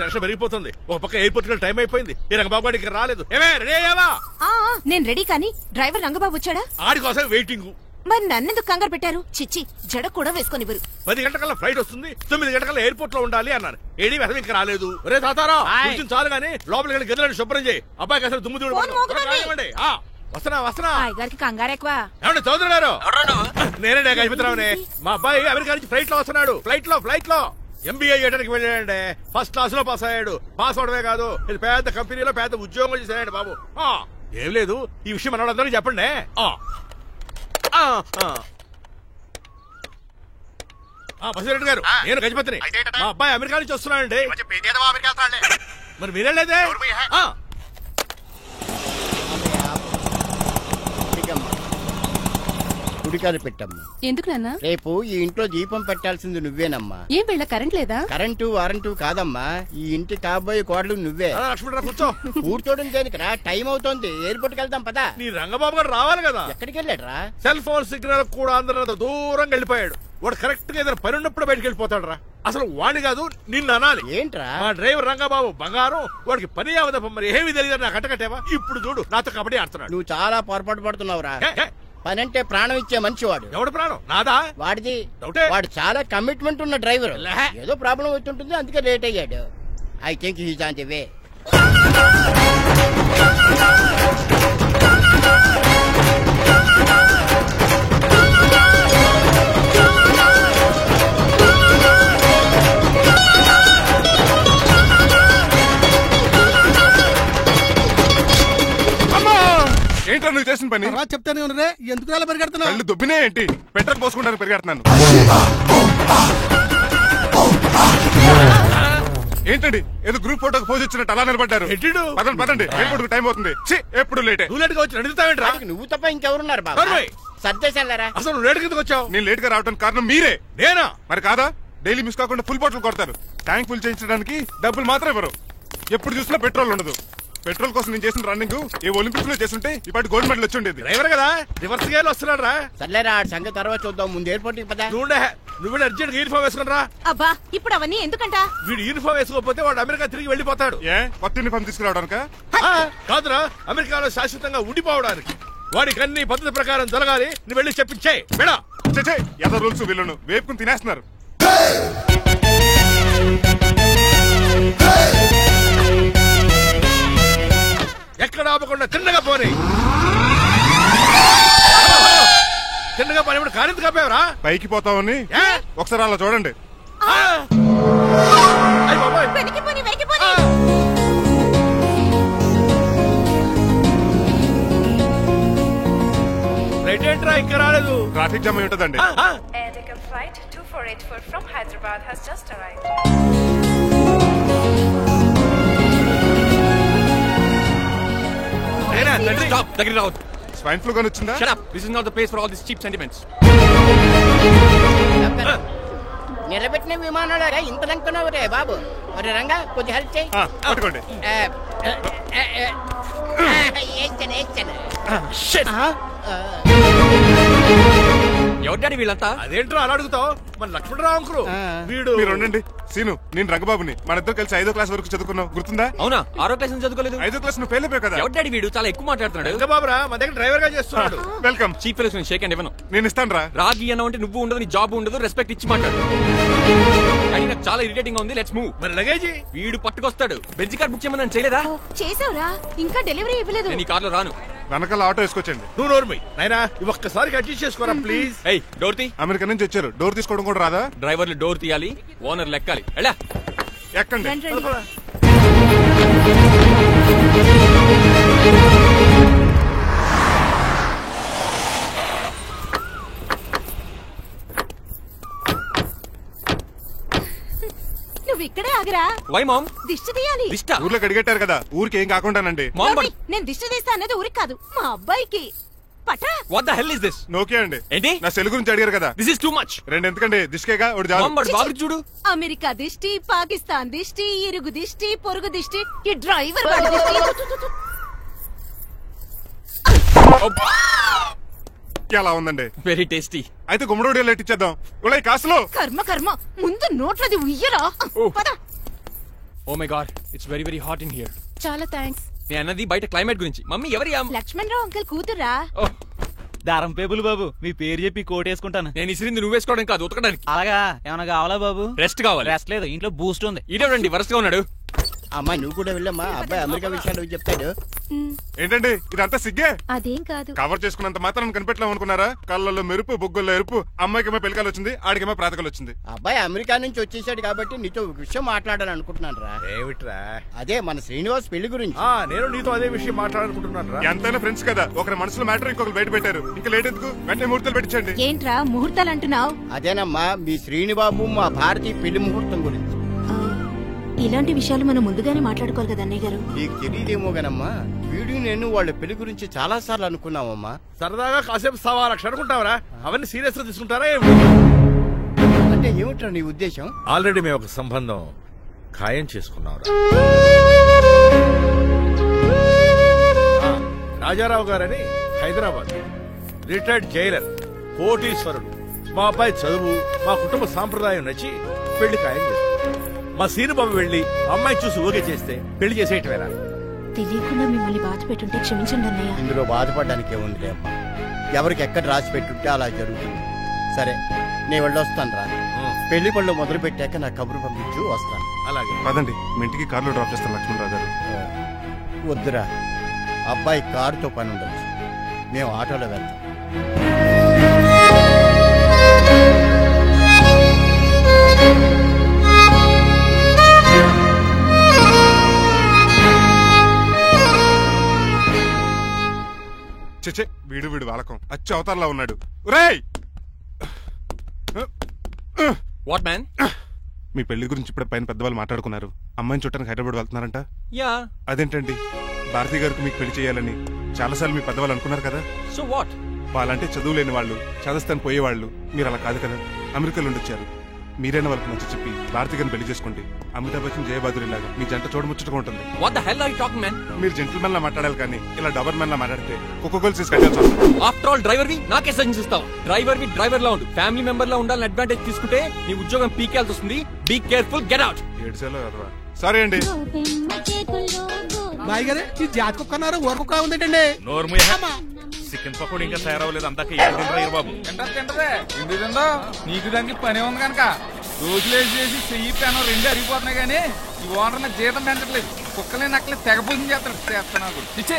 Tension పెరిగిపోతుంది. ఒక పక్క ఎయిర్పోర్ట్ టైం అయిపోయింది. ఈ రంగబాబు ఇక్కడ రాలేదు. ఏమే రెడీ అయ్యావా? నేను రెడీ, కానీ డ్రైవర్ రంగబాబు వచ్చాడా? ఆడి కోసం వెయిటింగ్. మరి నన్నెందుకు కంగారు పెట్టారు? చిచ్చి, జడ కూడా వేసుకొనివ్వరు. 10 గంటల ఫ్లైట్ వస్తుంది, 9 గంటల ఎయిర్పోర్ట్ లో ఉండాలి అన్నారు. ఏడీ వెధవ ఇంకా రాలేదు. రే తాతారా చాలు గానీ లోపలికి వెళ్ళి గదిలో శుభ్రం చేయి. అబ్బాయికి అసలు దుమ్ము దూడు. వస్తున్నా. గారికి కంగారు ఎక్కువ. ఏమండి చౌదరి గారు? నేనే గజపతిరావునే. మా అబ్బాయి అమెరికా నుంచి ఫ్లైట్ లో వస్తున్నాడు. ఫ్లైట్ లో MBA చేయడానికి వెళ్ళాడండి. ఫస్ట్ క్లాస్ లో పాస్ అయ్యాడు. పాస్ అవడమే కాదు, ఇది పెద్ద కంపెనీలో పెద్ద ఉద్యోగం చేశాడు బాబు. ఏం లేదు, ఈ విషయం మన వాళ్ళందరూ చెప్పండి. బసిరెడ్డి గారు, నేను గజపతిని. మా అబ్బాయి అమెరికా నుంచి వస్తున్నాడండి. మరి మీరేలేదే? గుడికాలు పెట్టమ్మా. ఎందుకు నాన్న? రేపు ఈ ఇంట్లో దీపం పెట్టాల్సింది నువ్వేనమ్మా. ఏం వీళ్ళ కరెంట్ లేదా? కరెంటు వారంటూ కాదమ్మా, ఈ ఇంటి కాబోయే కోడలు నువ్వే. కూర్చో. కూర్చోడం దేనికిరా? టైం అవుతోంది, ఎయిర్పోర్ట్ కి వెళ్దాం పదా. నీ రంగబాబు గారు రావాలి కదా. ఎక్కడికి వెళ్ళాడురా? సెల్ ఫోన్ సిగ్నల్ కూడా అందరూ దూరంగా వెళ్ళిపోయాడు. వాడు కరెక్ట్ గా ఏదైనా పని ఉన్నప్పుడు బయటకు వెళ్ళిపోతాడు రా. అసలు వాణి కాదు, నిన్ను అనాలి. ఏంట్రా? మా డ్రైవర్ రంగబాబు బంగారం. వాడికి పని అవదప్ప. మరి ఏమీ తెలియదు నాకు కట్టకట్టేవా? ఇప్పుడు చూడు, నాతో కబడ్డీ ఆడుతున్నాడు. నువ్వు చాలా పొరపాటు పడుతున్నావురా. పని అంటే ప్రాణం ఇచ్చే మనిషి వాడు. ఎవడు ప్రాణం? నాదా? వాడిది. వాడు చాలా కమిట్మెంట్ ఉన్న డ్రైవర్. ఏదో ప్రాబ్లం అవుతుంటుంది, అందుకే లేట్ అయ్యాడు. I think he's on the way. ఏంటో నువ్వు చేసిన పని? చెప్తానే ఉన్నదే, ఎందుకు అలా పరిగెడుతున్నావు? కళ్ళు దుబ్బినే ఏంటి? పెట్రోల్ పోసుకుంటాను పరిగెడుతున్నాను. ఏంటండి ఏదో గ్రూప్ ఫోటోకి పోజ్ ఇచ్చినట్టు అలా నిలబడ్డారు? పదండి, ఎయిర్పోర్ట్ టైం అవుతుంది. ఎప్పుడు లేట్ నువ్వు తప్ప ఇంకెవరున్నారు బాబు? సర్దేశారా? అసలు లేట్ కిందకు వచ్చావు? నేను లేట్ గా రావడానికి కారణం మీరే. నేనా? మరి కాదా? డైలీ మిస్ కాకుండా ఫుల్ బాటిల్ కొడతారు. ట్యాంక్ ఫుల్ చేయించడానికి డబ్బులు మాత్రం ఇవ్వరు. ఎప్పుడు చూసినా పెట్రోల్ ఉండదు. పెట్రోల్ కోసం నేను చేసిన రన్నింగ్ ఏ ఒలింపిక్స్ లో చేస్తుంటే ఇప్పటి గోల్డ్ మెడల్ వచ్చి ఉండేది. డ్రైవర్ కదా, రివర్స్ గేర్ వస్తున్నాడు రా. సర్లేరా, సంగతి తర్వాత చూద్దాం, ముందు ఎయిర్పోర్ట్ కి పదా. నువ్వు అర్జెంట్ యూనిఫామ్ వేసుకుని రా. అబ్బా, ఇప్పుడు అవన్నీ ఎందుకంట? వీడు యూనిఫామ్ వేసుకోకపోతే వాడు అమెరికా తిరిగి వెళ్ళిపోతాడు. కొత్త యూనిఫామ్ తీసుకురావడానికా? కాదురా, అమెరికాలో శాశ్వతంగా ఉండిపోవడానికి. వాడికి అన్ని పద్ధతి ప్రకారం జరగాలి. నువ్వు వెళ్ళి చెప్పించే. ఏదో రూల్స్ వీళ్ళను వేపుకుని తినేస్తున్నారు. ఎక్కడ ఆపకుండా తిన్నగా పోనీ. తిన్నగా పోనీ. కారింత కప్పావరా? పైకి పోతామని ఒకసారి అలా చూడండి. రైట్ ఏంట్రా ఇంకా రాలేదు? ట్రాఫిక్ జామ్ అయి ఉంటదండి. స్వైన్ ఫ్లూ గాని వచ్చిందా? Shut up. This is not the place for all these cheap sentiments. నిలబెట్టిన విమానాలు ఇంత లంకున్నావు రే బాబు. మరి రంగా కొద్ది హెల్ప్ చేయి. పట్టుకోండి. ఎవరు డాడీ వీళ్ళంతా? అదేంట్రా అలా అడుగుతావు? మన లక్ష్మణరావు అంకులు వీడు. మీరు ఉండండి. సీను, నేను రంగబాబుని. మన ఇద్దరు కలిసి 5వ క్లాస్ వరకు చదువుకున్నావు, గుర్తుందా? అవునా? 6వ క్లాస్ నుంచి చదువుకోలేదు. 5వ క్లాస్ నువ్వు ఫెయిల్ అయిపోయావు కదా. ఎవరు డాడీ వీడు? చాలా ఎక్కువ మాట్లాడుతున్నాడు. రంగబాబురా, మన దగ్గర డ్రైవర్ గా చేస్తున్నాడు. Welcome. Chief fellows shake hand ఇవ్వను. నేను ఇస్తాను రా. రాగి అన్న అంటే నువ్వు ఉండదు, నీ జాబ్ ఉండదు, రెస్పెక్ట్ ఇచ్చి మాట్లాడు. కానీ నాకు చాలా ఇరిటేటింగ్ గా ఉంది. Let's move. మరి లగేజీ వీడు పట్టుకొస్తాడు. బెంజ్ కార్ బుక్ చేయమని చేయలేదా? చేసావురా, ఇంకా డెలివరీ ఇవ్వలేదు. నేను ఈ కార్ లో రాను. వెనకాల ఆటో వేసుకొచ్చండి. నువ్వు నోర్మై నాయనా, ఒక్కసారికి అడ్జస్ట్ చేసుకోరా ప్లీజ్. డోర్ తీ. అమెరికా నుంచి వచ్చారు, డోర్ తీసుకోవడం కూడా రాదా? డ్రైవర్లు డోర్ తీయాలి, ఓనర్ లెక్కాలి. ఎలా ఎక్కండి. నువ్వు ఇక్కడే ఆగరా. Why mom? దిష్టి తీయాలి. దిష్ట? ఊర్లో అడిగట్టారు కదా, ఊరికి ఏం కాకుండానండి. నేను దిష్టి తీస్తా అన్నది ఊరికి కాదు, మా అబ్బాయికి. పటా. What the hell is this? Nokia అండి. ఏంటి? నా సెల్ గురించి అడిగారు కదా. This is too much. రెండు ఎందుకండి, దిష్కేగా ఒకటి చాలు. చూడు, అమెరికా దిష్టి, పాకిస్తాన్ దిష్టి, ఇరుగు దిష్టి, పొరుగు దిష్టి, ఈ డ్రైవర్ వాడి దిష్టి. ఎలా ఉందండి? Very tasty. అయితే గుమ్మడి లెట్ ఇచ్చేద్దాం. కాసులో కర్మ కర్మ, ముందు నోట్లది ఉయ్యరా. Oh my God, it's very very hot in here. చాలా థ్యాంక్స్. నేను అన్నది బయట క్లైమేట్ గురించి. మమ్మీ ఎవరి లక్ష్మణ్ రావు అంకుల్ కూతురా? దారం పేపులు బాబు, మీ పేరు చెప్పి కోట్ వేసుకుంటాను. నేను ఇసిరింది నువ్వు వేసుకోవడం కాదు, ఉతకడానికి. అలాగా ఏమైనా కావాలా బాబు? రెస్ట్ కావాలి. రెస్ట్ లేదు, ఇంట్లో బూస్ట్ ఉంది. ఇదేనండి వరస్ట్ గా ఉన్నాడు. అమ్మా నువ్వు కూడా వెళ్ళమ్మా, అబ్బాయి అమెరికా విషయాలు చెప్తాడు. ఏంటండి ఇదంతా సిగ్గే? అదేం కాదు. కవర్ చేసుకున్నంత మాత్రం కనిపెట్టలేము అనుకున్నారా? కళ్ళల్లో మెరుపు, బొగ్గుల్లో ఎరుపు. అమ్మాయికేమో పెళ్ళికాలు వచ్చింది, ఆడికేమో ప్రాతకాలు వచ్చింది. అబ్బాయి అమెరికా నుంచి వచ్చేసాడు కాబట్టి నీతో ఒక విషయం మాట్లాడాలని అనుకుంటున్నాను రా. ఏమిట్రా? అదే మన శ్రీనివాస్ పెళ్లి గురించి. నేను నీతో అదే విషయం మాట్లాడాలనుకుంటున్నాను రా. ఎంతైనా ఫ్రెండ్స్ కదా, ఒకరి మనసులో మ్యాటర్ ఇంకొకరు బయట పెట్టారు. ఇంకా లేట్ ఎందుకు, వెంటనే ముహూర్తాలు పెట్టించండి. ఏంట్రా ముహూర్తాలు అంటున్నావు? అదేనమ్మా మీ శ్రీనిబాబు మా భారతీయ పెళ్లి ముహూర్తం గురించి. ఇలాంటి విషయాలు మనం ముందుగానే మాట్లాడుకోవాలి కదా అన్నయ్య గారు. నీకు తెలియదేమో గనమ్మా, వీడు నేను వాళ్ళ పెళ్లి గురించి చాలా సార్లు అనుకున్నామమ్మా. సరదాగా కాసేపు 1.25 లక్షలు అనుకుంటావరా? అవన్నీ సీరియస్ గా తీసుకుంటారా? అంటే ఏమిట్రా నీ ఉద్దేశం? ఆల్రెడీ మేము ఒక సంబంధం ఖాయం చేసుకున్నాం. రాజారావు గారని హైదరాబాద్ రిటైర్డ్ జైలర్, కోటీశ్వరుడు. మా అబ్బాయి చదువు, మా కుటుంబ సాంప్రదాయం నచ్చి పెళ్లి ఖాయం చేసుకున్నాం. మా సీనుబాబు వెళ్లి అమ్మాయి చూసి ఓకే చేస్తే పెళ్లి చేసేయటమేనా? తెలియకుండా మిమ్మల్ని బాధ పెట్టుంటే క్షమించండి అన్నయ్య. ఇందులో బాధపడడానికి ఏముంది అమ్మా, ఎవరికి ఎక్కడ రాసి పెట్టుంటే అలా జరుగుతుంది. సరే నేను వెళ్ళొస్తాను రా. పెళ్లి పళ్ళు మొదలు పెట్టాక నా కబురు పంపించు, వస్తాను. అలాగే పదండి, మీ ఇంటికి కార్లో డ్రాప్ చేస్తాను లక్ష్మణరావు గారు. వద్దురా, అబ్బాయి కారుతో పని ఉండొచ్చు, మేము ఆటోలో వెళ్తాం. చెచ్చే వీడు వాలకం అచ్చు అవతారలా ఉన్నాడు. రేయ్ వాట్ మ్యాన్? మీ పెళ్లి గురించి ఇప్పుడే పైన పెద్దవాళ్ళు మాట్లాడుకున్నారు. అమ్మాయిని చుట్టానికి హైదరాబాద్ వెళ్తున్నారంట. యా. అదేంటండి, భారతి గారికి మీకు పెళ్లి చేయాలని చాలాసార్లు మీ పెద్దవాళ్ళు అనుకున్నారు కదా. So what? వాళ్ళంటే చదువు లేని వాళ్ళు, చదస్తాను పోయేవాళ్ళు. మీరు అలా కాదు కదా, అమెరికాలో ఉండొచ్చారు. మీరైనా వాళ్ళకి మంచి చెప్పి భారతి గారిని పెళ్లి చేసుకోండి. అమితాబ్ బచ్చన్, జయబాదురి లాగా మీ జంట చూడముచ్చటగా ఉంటుంది. What the hell are you talking man? మీరు జెంటిల్మెన్ లా మాట్లాడాలి కానీ ఇలా డబర్ మెన్ లా మాట్లాడితే కుక్క గోల్స్ కట్టాల్సి వస్తుంది. ఆఫ్టర్ ఆల్ డ్రైవర్ వి నాకే సజెషన్ ఇస్తావు? డ్రైవర్ వి డ్రైవర్ లా ఉండు, ఫ్యామిలీ మెంబర్ లా ఉండాలని అడ్వాంటేజ్ తీసుకుంటే నీ ఉద్యోగం పీకేల్సి వస్తుంది. Be careful, get out. ఏడ్చేలో కదరా. సారీ అండి. బాయ్ గారే ఈ జాతి కుక్క అన్నారు, ఊర కుక్క ఉందేటండి. చికెన్ పకోడీ ఇంకా తయారవ్వలేదు, అందాక బాబు. నీకు దానికి పని ఉంది కనుక రోజులేసి చేసి చెయ్యి పెనం 2 అరిగిపోతున్నాయి కానీ ఈ ఓనర్ నాకు జీతం పెంచట్లేదు. కుక్కలే నక్కలే తెగపోతుంది చేస్తాను. ఇచ్చే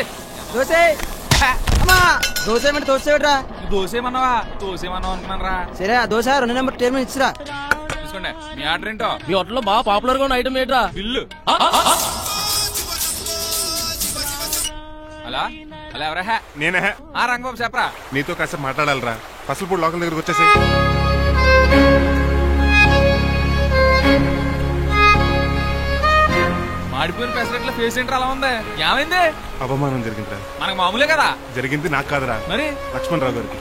దోసేమన్నావా? దోసేమన్నావు అనుకున్నాను రా. సరే ఆ దోశ 2 నెంబర్ టేబుల్ ఇచ్చిరా. చూసుకోండి మీ ఆర్డర్ ఏంటో. మీ హోటల్లో బాగా పాపులర్ గా ఉన్న ఐటమ్ ఏంట్రా? బిల్లు. అలా అలా ఎవరా? నేనే. ఆ రంగబాబు చెప్పరా. నీతో కాసేపు మాట్లాడాలరా. పసలపూడి లోకల్ దగ్గరకు వచ్చేసి. మాడిపోయిన పెసరట్ల ఫేస్ ఏంటర్ అలా ఉంది, ఏమైంది? అవమానం జరిగిందిరా. మనకు మామూలే కదా. జరిగింది నాకు కాదురా, మరి లక్ష్మణరావు గారికి.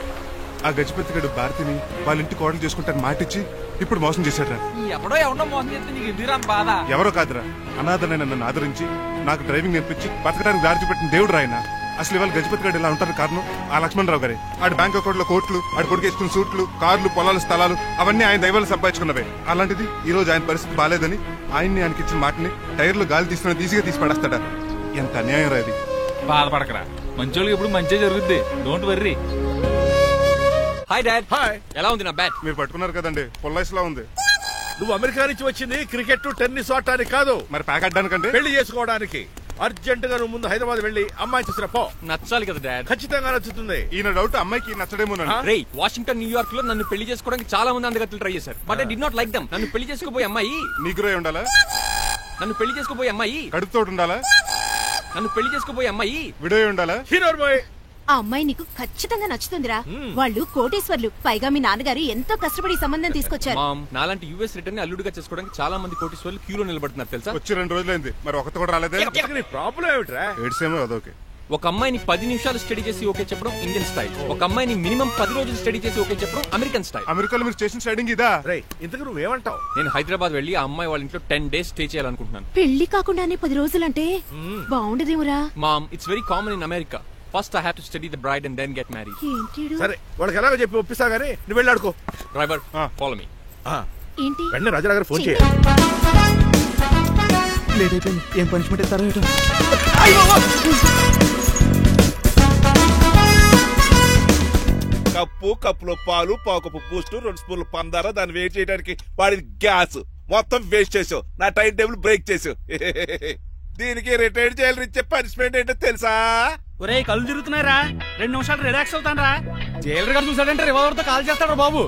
ఆ గజపతిగడు భారతిని వాళ్ళ ఇంటి కోడలు చేసుకుంటాను మాటిచ్చి ఇప్పుడు మోసం చేశాడ్రా. ఎవడో ఎవడో మోసం చేస్తే నీకు ఎందుకు రాని బాధ? ఎవరో కాదురా, అనాథనైన నన్ను ఆదరించి నాకు డ్రైవింగ్ నేర్పించి బతకడానికి దారి చూపెట్టిన దేవుడు రాయన. అసలు ఇవాళ గజపతి గడు ఇలా ఉంటారు కారణం ఆ లక్ష్మణరావు గారే. ఆడి బ్యాంక్ అకౌంట్ లో కోట్లు, ఆడి కొడుకేసుకున్న సూట్లు, కార్లు, పొలాలు, స్థలాలు అవన్నీ ఆయన దైవాలు సంపాదించుకున్నవే. అలాంటిది ఈ రోజు ఆయన పరిస్థితి బాలేదని ఆయన్ని ఆయనకి ఇచ్చిన మాటని టైర్లు గాలి తీసిన ఈజీగా తీసి పడేస్తాడా? ఎంత అన్యాయం రా ఇది. బాధపడకరా, మంచోళ్ళకి ఇప్పుడు మంచి జరుగుద్ది. Don't worry. Hi dad. Hi. ఎలా ఉంది నా బ్యాట్? మీరు పట్టుకున్నారు కదండి, పొల్లైస్లా ఉంది. నువ్వు అమెరికా నుంచి వచ్చింది క్రికెట్, టెన్నిస్ ఆడటానికి కాదు, మరి ప్యాక్ అడ్డానికంటే పెళ్లి చేసుకోవడానికి. అర్జెంట్ గా నువ్వు ముందు హైదరాబాద్ వెళ్లి అమ్మాయి చూసిన పో. నచ్చాలి కదా డాడ్. ఖచ్చితంగా నచ్చుతుంది. ఈయన డౌట్ అమ్మాయికి నచ్చడేమోనండి. రేయ్, వాషింగ్టన్, న్యూయార్క్ లో నన్ను పెళ్లి చేసుకోవడానికి చాలా మంది అందగత్తలు ట్రై చేశారు. But I did not like them. నన్ను పెళ్లి చేసుకోబోయే అమ్మాయి నీగురై ఉండాలా? నన్ను పెళ్లి చేసుకోబోయే అమ్మాయి కడుపుతోటి ఉండాలా? నన్ను పెళ్లి చేసుకోబోయే అమ్మాయి విడోయి ఉండాలా? Hero boy. ఆ అమ్మాయి నీకు ఖచ్చితంగా నచ్చుతుందిరా. వాళ్ళు కోటేశ్వర్లు, పైగా మీ నాన్నగారు ఎంతో కష్టపడి సంబంధం తీసుకొచ్చారు. మామ్, నాలాంటి యుఎస్ రిటర్న్ అల్లుడిగా చేసుకోవడానికి చాలా మంది కోటీశ్వర్లు క్యూలో నిలబడుతున్నారు తెలుసా? వచ్చి 2 రోజులైంది, మరి ఒకటి కూడా రాలేదే. నీ ప్రాబ్లం ఏమిట్రా? ఏడ్సేమో అదొకే. ఒక అమ్మాయిని 10 నిమిషాలు స్టడీ చేసి ఓకే చెప్పడం ఇండియన్ స్టైల్. ఒక అమ్మాయిని మినిమం 10 రోజులు స్టడీ చేసి ఓకే చెప్పడం అమెరికన్ స్టైల్. అమెరికాలో మీరు స్టేషన్ స్టైడింగ్ ఇదా? రేయ్, ఇంతకు నువ్వేమంటావు? నేను హైదరాబాద్ వెళ్లి ఆ అమ్మాయి వాళ్ళ ఇంట్లో 10 days స్టే చేయాలనుకుంటున్నాను. పెళ్లి కాకుండానే 10 రోజులంటే బాగుండదేమురా? Mom, it's very common in America. First I have to study the bride and then get married. ఏంటిడు? సరే, వాళ్ళకి ఎలాగో చెప్పి ఒప్పిస్తా గానీ నువ్వు వెళ్ళి ఆడుకో. Driver, follow me. ఏంటి? వెంటనే రాజా గారు ఫోన్ చేయాలి. లేట్ అయిపోయింది. ఏం పనిష్మెంట్ ఇస్తారో ఏటో. కప్పులో పాలు పావుకప్పు బూస్ట్ 2 స్పూన్లు పందార దాన్ని వెయిట్ చేయడానికి వాడి గ్యాస్ మొత్తం వేస్ట్ చేసావు. నా టైం టేబుల్ బ్రేక్ చేసావు. దీనికి రిటైర్ చేయాలి ఇచ్చే పనిష్మెంట్ ఏంటో తెలుసా? ఒరే కళ్ళు తిరుగుతున్నారా, 2 నిమిషాలు రిలాక్స్ అవుతాను రా. జైలర్ గారు చూసాడంటే రివాల్వర్ తో కాల్ చేస్తాడు బాబు.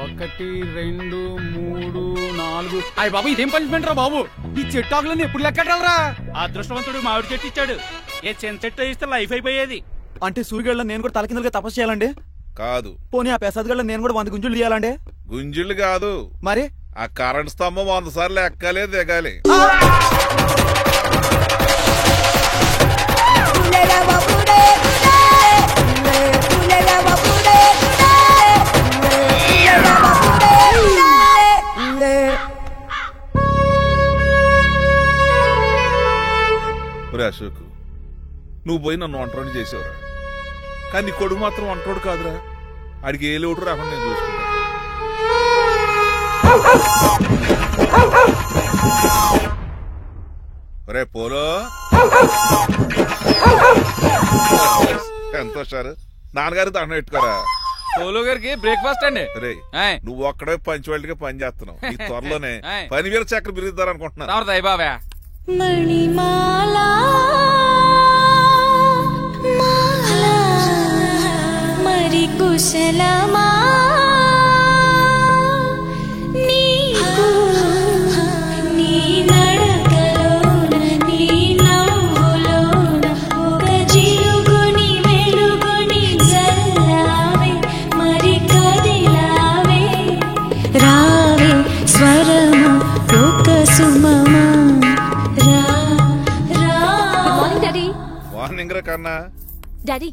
1 2 3 4 అయ్య బాబు ఇదేం పనిష్మెంట్ రా బాబు. ఈ చెట్టు ఆకులన్నీ ఎప్పుడు లెక్కడరా? అదృష్టవంతుడు మామిడి చెట్టు ఇచ్చాడు. ఏ చిన్న చెట్టు ఇస్తే లైఫ్ అయిపోయేది. అంటే సూర్యుగళ్ళ నేను కూడా తలకిందులుగా తపస్సు చేయాలండి? కాదు. పోనీ ఆ పెసాద్ గళ్ళ నేను కూడా 100 గుంజులు తీయాలండి? గుంజులు కాదు, మరి ఆ కరెంట్ స్తంభం 100 సార్లు ఎక్కాలి దిగాలి. అశోక్, నువ్వు పోయి నన్ను వంటోడు చేసేవరా, కానీ నీ కొడుకు మాత్రం వంటోడు కాదురా. అడిగి ఏ లోటు రాకుండా నేను చూసుకుంటా. రే పోలో, ఎంత వచ్చారు నాన్నగారు దండం పెట్టుకోరా. పోలో గారికి బ్రేక్ఫాస్ట్ అండి. రే నువ్వు ఒక్కడే పంచువాళ్ళగా పని చేస్తున్నావు. ఈ త్వరలోనే పనివేల చక్ర బిరుగుతారు అనుకుంటున్నా. బాబా మణిమాలా మరి కుశలమా నీకు నీ నడకలోన నీ నవ్వులోన ఒక జిలుగుని వెలుగుని జల్లావే మరి కదిలావే రావే స్వరము ఒక సుమమా. కన్నా డాడీ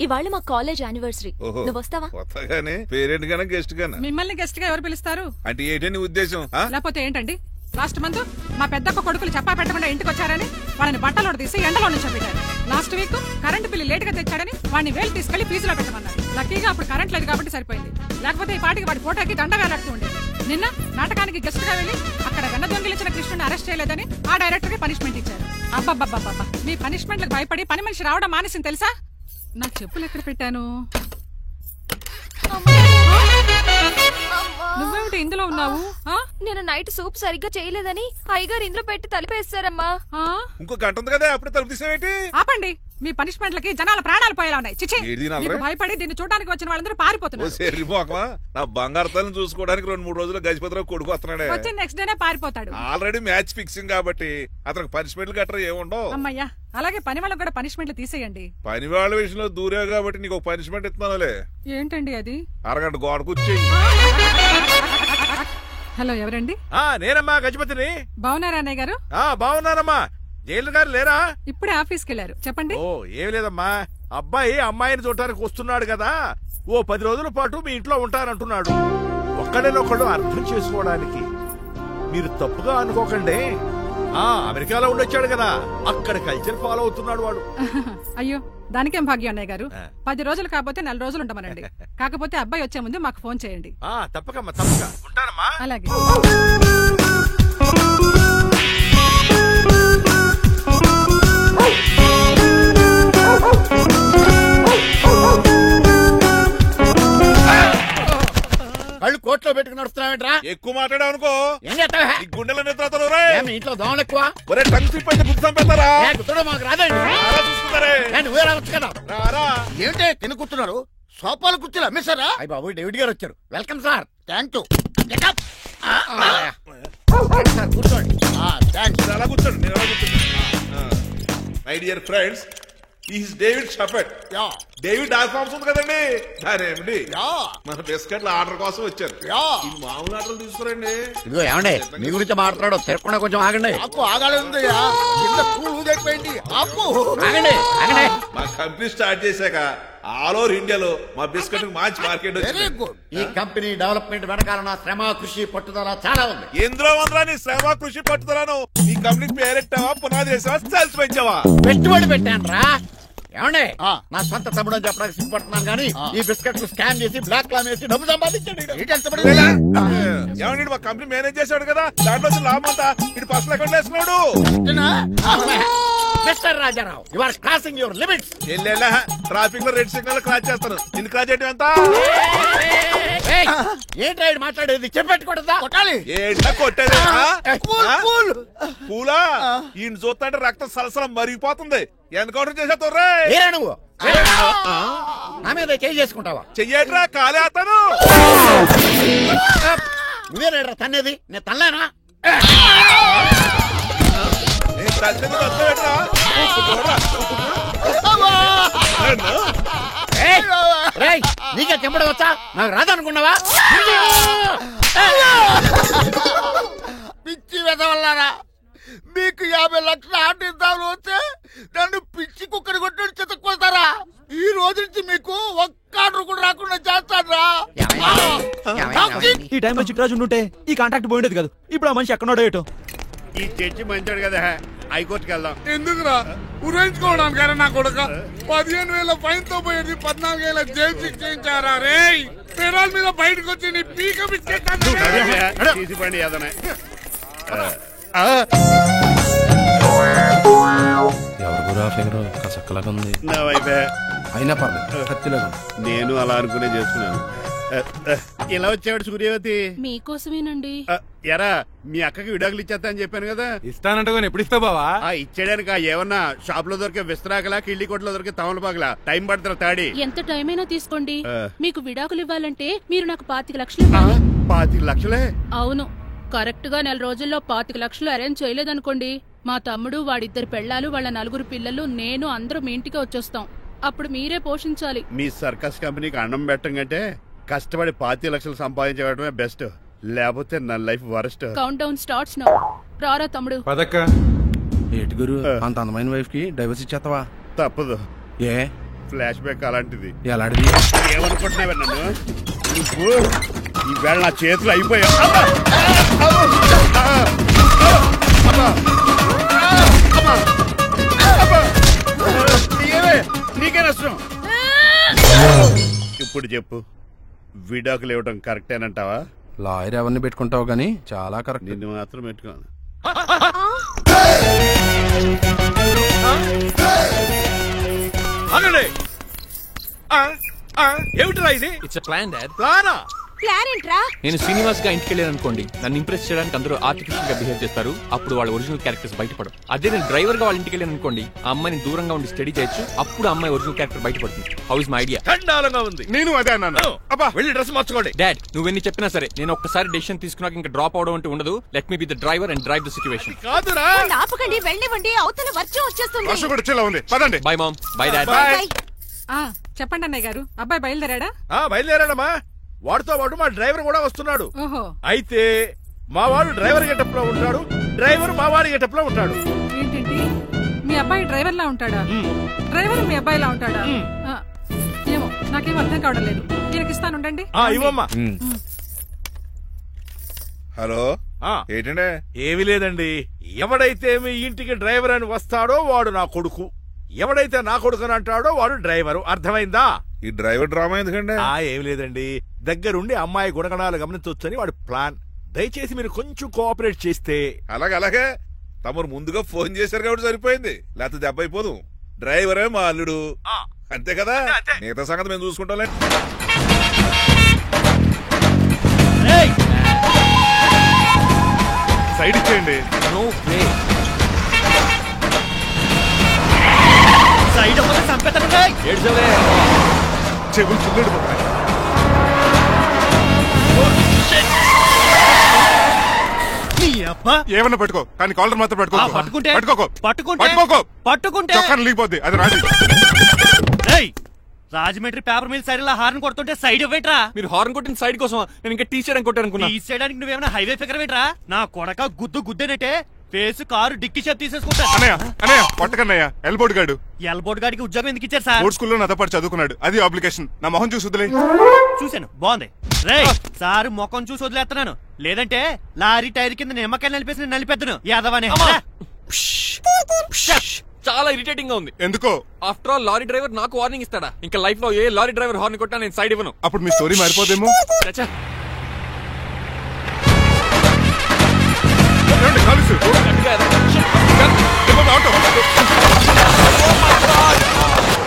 ఇవాళ మా కాలేజ్ యానివర్సరీ, నువ్వు వస్తావా? కొత్తగానే పేరెంట్ గానే గెస్ట్ గానే. మిమ్మల్ని గెస్ట్ గా ఎవరు పిలుస్తారు? అంటే ఏంటని ఉద్దేశం? లేకపోతే ఏంటండి, లాస్ట్ మంత్ మా పెద్దక్క కొడుకులు చెప్పా పెట్టకుండా ఇంటికి వచ్చారని వాళ్ళని బట్టలో తీసి ఎండలో నిల్చోబెట్టారు. Last week current bill late గా తెచ్చాడని వాడిని వేలు తీసుకెళ్లి ఫీజులో పెట్టమన్నారు. లక్కీగా అప్పుడు కరెంట్ లేదు కాబట్టి సరిపోయింది, లేకపోతే ఈ పాటికి వాడి ఫోటోకి దండ వేలాడుతూ ఉండేది. నిన్న నాటకానికి గెస్ట్ గా వెళ్లి అక్కడ వెన్న దొంగిలించిన కృష్ణుని అరెస్ట్ చేయలేదని ఆ డైరెక్టర్ కి పనిష్మెంట్ ఇచ్చారు. అబ్బబ్బబ్బబ్బా, మీ పనిష్మెంట్లకు భయపడి పని మనిషి రావడం మానేసింది తెలుసా? నా చెప్పులు ఎక్కడ పెట్టాను? నువ్వేమిటి ఇందులో ఉన్నావు? నేను నైట్ సూప్ సరిగ్గా చేయలేదని అయ్యగారు ఇందులో పెట్టి తలిపేస్తారమ్మా. ఇంకో గంట ఉంది కదా, అప్పుడే తలుపు తీసేవేంటి? ఆపండి, మీ పనిష్మెంట్లకి జనాల ప్రాణాలు పోయేలా ఉన్నాయి. చిచి, భయపడి దీన్ని చూడడానికి వచ్చిన వాళ్ళందరూ పారిపోతున్నారు. నా బంగారు తల్లిని చూసుకోవడానికి 2-3 రోజులు గజపతిరావు కొడుకు వస్తున్నాడే. వచ్చి నెక్స్ట్ డేనే పారిపోతాడు. ఆల్రెడీ మ్యాచ్ ఫిక్సింగ్ కాబట్టి అతనికి పనిష్మెంట్లు గట్రా ఏముండవు. అమ్మయ్యా, అలాగే పని వాళ్ళకి కూడా పనిష్మెంట్లు తీసేయండి. పని వాళ్ళ విషయంలో దూరే కాబట్టి నీకు ఒక పనిష్మెంట్ ఇస్తున్నానులే. ఏంటండి అది? అరగంట గోడ కూర్చోయి. హలో, ఎవరండి? నేనమ్మా గజపతిని. బాగున్నారా అన్నయ్య గారు? బాగున్నానమ్మా. జైలు గారు లేరా? ఇప్పుడే ఆఫీస్కి వెళ్ళారు. చెప్పండి. ఓ ఏం లేదమ్మా, అబ్బాయి అమ్మాయిని చూడటానికి వస్తున్నాడు కదా, ఓ 10 రోజుల పాటు మీ ఇంట్లో ఉంటానంటున్నాడు. ఒక్కడేనొక్కడు అర్థం చేసుకోవడానికి మీరు తప్పుగా అనుకోకండి. అమెరికాలో ఉండొచ్చాడు కదా, అక్కడ కల్చర్ ఫాలో అవుతున్నాడు వాడు. అయ్యో, దానికేం భాగ్యం అన్నయ్య గారు. 10 రోజులు కాకపోతే 4 రోజులు ఉంటామనండి. కాకపోతే అబ్బాయి వచ్చే ముందు మాకు ఫోన్ చేయండి. తప్పకమ్మా, తప్పక ఉంటానమ్మా. అలాగే. కళ్ళు కోట్లో పెట్టుకుని నడుస్తున్నావేంట్రా? ఎక్కువ మాట్లాడావు అనుకో ఏం చేస్తావా? గుండెల నిద్రతారు. ఇంట్లో దోమలు ఎక్కువ. ఒరే టంగ్ స్లిప్ అయితే గుర్తు చంపేస్తారా? గుర్తుడం మాకు రాదండి. చూసుకుంటారే, నువ్వే రావచ్చు కదా. ఏంటే కింద కూర్చున్నారు? సోఫాలు కుర్చీలు అమ్మేశారా? అయ్య బాబు, డేవిడ్ గారు వచ్చారు. Welcome sir. Thank you. కూర్చోండి. అలా కూర్చోండి, నేను అలా కూర్చోండి. My dear friends, is David షఫెట్. డేవిడ్ ఆల్ఫామ్స్ ఉంది కదండి, దానేమిటి మన బిస్కెట్ల ఆర్డర్ కోసం వచ్చారు. మామూలు ఆర్డర్ తీసుకురండి. ఇదిగో ఏమండి, మీ గురించి మాట్లాడు, తిరగకుండా కొంచెం ఆగండి. ఆపు, ఆగాలి. ఆగండి, ఆగండి. మా కంపెనీ స్టార్ట్ చేశాక ఆల్ ఓవర్ ఇండియాలో మా బిస్కెట్ మంచి మార్కెట్. Very good. ఈ కంపెనీ డెవలప్మెంట్ వెనకాల నా శ్రమ, కృషి, పట్టుదల చాలా ఉంది. ఎందులో ఉందిరా నీ శ్రమ, కృషి, పట్టుదలను? ఈ కంపెనీకి పేరెట్టావా, పునాది వేసావా, సేల్స్ పెంచావా? పెట్టుబడి పెట్టాను రా. ఏమండే నా సొంత తమ్ముడు అని చెప్పడానికి సిగ్గుపడుతున్నాను కానీ ఈ బిస్కెట్లు స్కాన్ చేసి బ్లాక్ క్లామ్ వేసి డబ్బు సంపాదించాడు. ఏమన్నా మా కంపెనీ మేనేజ్ చేశాడు కదా, దాంట్లో లాభం అంతా ఇటు ఫస్ట్ అకౌంట్ వేసుకున్నాడు. Mister Rajarao, you are crossing your limits. Traffic లో రెడ్ సిగ్నల్ క్రాస్ చేస్తారు, ఇది క్రాస్ చేయడం ఎంత? ఏంటి మాట్లాడేది? చెప్పెట్టుకూడదా? ఏంటా కొట్టేది? పూలా ఈయన చూస్తుంటే రక్తం సలసలం మరిగిపోతుంది. ఎన్కౌంటర్ చేసేతోర్రే నువ్వు నా మీద చేయి చేసుకుంటావా? చెయ్యట్రా కాలేస్తాను. నువ్వేనా తన్నేది? నేను తనలేనా? నీకే చెంపడం వచ్చా? నాకు రాదనుకున్నావా? పిచ్చి వెదవల్లారా, మీకు 50 లక్షల ఆటిద్దాలు వస్తే నన్ను పిచ్చి కుక్కని కొట్టి చెతక్కొస్తారా? ఈ రోజు నుంచి మీకు ఒక్క ఆర్డర్ కూడా రాకుండా చేస్తాడ్రా. ఈ టైంలో చిట్రాజు ఉంటే ఈ కాంట్రాక్ట్ పోయిండేది కాదు. ఇప్పుడు ఆ మనిషి ఎక్కడో ఏటో. ఈ చర్చి మంచాడు కదా, హైకోర్టుకి వెళ్దాం. ఎందుకురా ఉరేంచుకోవడానికి? నా కొడుక 15,000 ఫైన్ తో పోయేది 14,000 జైలు శిక్షించారా రే? పెరాల మీద బయటకు వచ్చి నీ పీక తీసిపండి ఏదన్నా. నా వైపే అయినా పర్లేదు, కత్తిలాగా నేను అలా అనుకునే చేసుకున్నాను. ఇలా వచ్చాడు సూర్యవతి. మీకోసమేనండి. ఎరా మీ అక్కకి విడాకులు ఇచ్చేస్తా అని చెప్పాను కదా. ఇస్తానంట ఎప్పుడు ఇస్తావు బావా? ఇచ్చేయడానికి ఏమన్నా షాప్ లో దొరికే విస్తరాకలా, కిళ్ళి కొట్లో దొరికే తమలపాకలా టైం పడుతున్నా తాడి. ఎంత టైం అయినా తీసుకోండి. మీకు విడాకులు ఇవ్వాలంటే మీరు నాకు 25 లక్షలు ఇవ్వాలి. 25 లక్షలే? అవును. కరెక్ట్ గా 4 రోజుల్లో 25 లక్షలు అరేంజ్ చేయలేదనుకోండి, మా తమ్ముడు, వాడిద్దరు పెళ్ళాలు, వాళ్ళ 4 పిల్లలు, నేను అందరూ మీ ఇంటికి వచ్చేస్తాం. అప్పుడు మీరే పోషించాలి. మీ సర్కస్ కంపెనీకి అన్నం పెట్టం కంటే కష్టపడి 25 లక్షలు సంపాదించడమే బెస్ట్. లేకపోతే నా life worst. Count down starts now. రారా తమ్ముడు. పదక్క. ఏటి గురు, అంత అందమైన వైఫ్ కి డైవర్స్ ఇచ్చేస్తావా? తప్పదు. ఏ ఫ్లాష్ బ్యాక్ అలాంటిది. ఎలాంటిది? ఏమనుకుంటున్నావే నన్ను? నువ్వు ఈవేళ నా చేతులు అయిపోయా. నీకే నష్టం. ఇప్పుడు చెప్పు, విడాకులు ఇవ్వడం కరెక్టేనంటావా? లాయర్ ఎవరిని పెట్టుకుంటావు గానీ చాలా కరెక్ట్. నిన్ను మాత్రం పెట్టుకోను. ఏమిట్రా ఇది? It's a plan dad. ప్లానా? ప్లాన్ ఏంట్రా? నేను శ్రీనివాస్ గా ఇంటికి వెళ్ళాను అనుకోండి, నన్ను ఇంప్రెస్ చేయడానికి అందరూ ఆర్టిఫిషియల్ గా బిహేవ్ చేస్తారు. అప్పుడు వాళ్ళ ఒరిజినల్ క్యారెక్టర్స్ బయటపడవు. అదే నేను డ్రైవర్ గా వాళ్ళ ఇంటికి వెళ్ళాను అనుకోండి, ఆ అమ్మాయిని దూరంగా ఉండి స్టడీ చేయొచ్చు. అప్పుడు అమ్మాయి ఒరిజినల్ క్యారెక్టర్ బయటపడుతుంది. How is my idea? చండాలంగా ఉంది. నేను అదే అన్నాను. అబ్బా వెళ్ళి డ్రెస్ మార్చుకోండి. డాడ్, నువ్వెన్ని చెప్పినా సరే నేను ఒక్కసారి డెసిషన్ తీసుకున్నాక ఇంకా డ్రాప్ అవడం అంటూ ఉండదు. Let me be the driver and drive the situation. కాదురా, ఆపకండి, వెళ్ళనివ్వండి. అవతల వర్షం వచ్చేస్తుంది. వర్షం కూడా వచ్చేలా ఉంది. పదండి. Bye mom. Bye dad. చెప్పండి అన్నయ్య గారు, అబ్బాయి బయలుదేరాడా? బయలుదేరాడమ్మా. వాడితో పాటు మా డ్రైవర్ కూడా వస్తున్నాడు. ఓహో. అయితే మా వాడు డ్రైవర్ గెటప్ లో ఉంటాడు, డ్రైవర్ మా వాడి గెటప్ లో ఉంటాడు. ఏంటండి, మీ అబ్బాయి డ్రైవర్ లా ఉంటాడా? డ్రైవర్ మీ అబ్బాయిలా ఉంటాడా? ఏమో నాకేం అర్థం కావడం లేదు. ఈయనకి ఇస్తాను, ఉండండి. ఇవ్వమ్మా. హలో, ఏంటంటే? ఏమీ లేదండి. ఎవడైతే మీ ఇంటికి డ్రైవర్ అని వస్తాడో వాడు నా కొడుకు, ఎవడైతే నా కొడుకు అని అంటాడో వాడు డ్రైవరు. అర్థమైందా? ఈ డ్రైవర్ డ్రామా ఎందుకంటే? ఏమి లేదండి, దగ్గరుండి అమ్మాయి గుణగణాలు గమనించొచ్చని వాడి ప్లాన్. దయచేసి మీరు కొంచెం కోఆపరేట్ చేస్తే. అలాగే తమరు ముందుగా ఫోన్ చేశారు కాబట్టి సరిపోయింది, లేకపోతే దెబ్బ అయిపోదు. డ్రైవరే మా అల్లుడు, అంతే కదా? మిగతా సంగతి మేము చూసుకుంటాం. సైడ్ ఇచ్చేయండి. చెవులు చిల్లుడు ఏమన్నా పెట్టుకో, కానీ కాలర్ మాత్రం పట్టుకుంటే లీపోద్ది. అది రాజు. రాజమండ్రి పేపర్ మిల్ సైడ్ లో హార్న్ కొడుతుంటే సైడ్ ఇవ్వట్రా. మీరు హార్న్ కొట్టిన సైడ్ కోసం నేను ఇంకా టీ షర్ట్ కొట్టాను. టీ చేయడానికి నువ్వేమైనా హైవే ఫిగర్ వేట్రా? నా కొడక గుద్దేనట్టే ఫేస్ కారు డిక్కి షేప్ తీసేసుకుంటా. అన్నయ్య పట్టకన్నయ్య, ఎల్బోర్డ్ గాడు. ఎల్బోర్డ్ గాడికి ఉద్యోగం ఎందుకు ఇచ్చారు సార్? బోర్డ్ స్కూల్లో నాతో పాటు చదువుకున్నాడు, అది అప్లికేషన్. నా మొహం చూసి వదిలే. చూశాను, బాగుంది. రే సారు ముఖం చూసి వదిలేస్తున్నాను, లేదంటే లారీ టైర్ కింద నిమ్మకాయలు నలిపేసి నలిపెద్దను యాదవనే. చాలా ఇరిటేటింగ్ గా ఉంది. ఎందుకో? ఆఫ్టర్ ఆల్ లారీ డ్రైవర్ నాకు వార్నింగ్ ఇస్తాడా? ఇంకా లైఫ్ లో ఏ లారీ డ్రైవర్ హార్న్ కొట్టా నేను సైడ్ ఇవ్వను. అప్పుడు మీ స్టోరీ మారిపోదేమో. చచ్చా.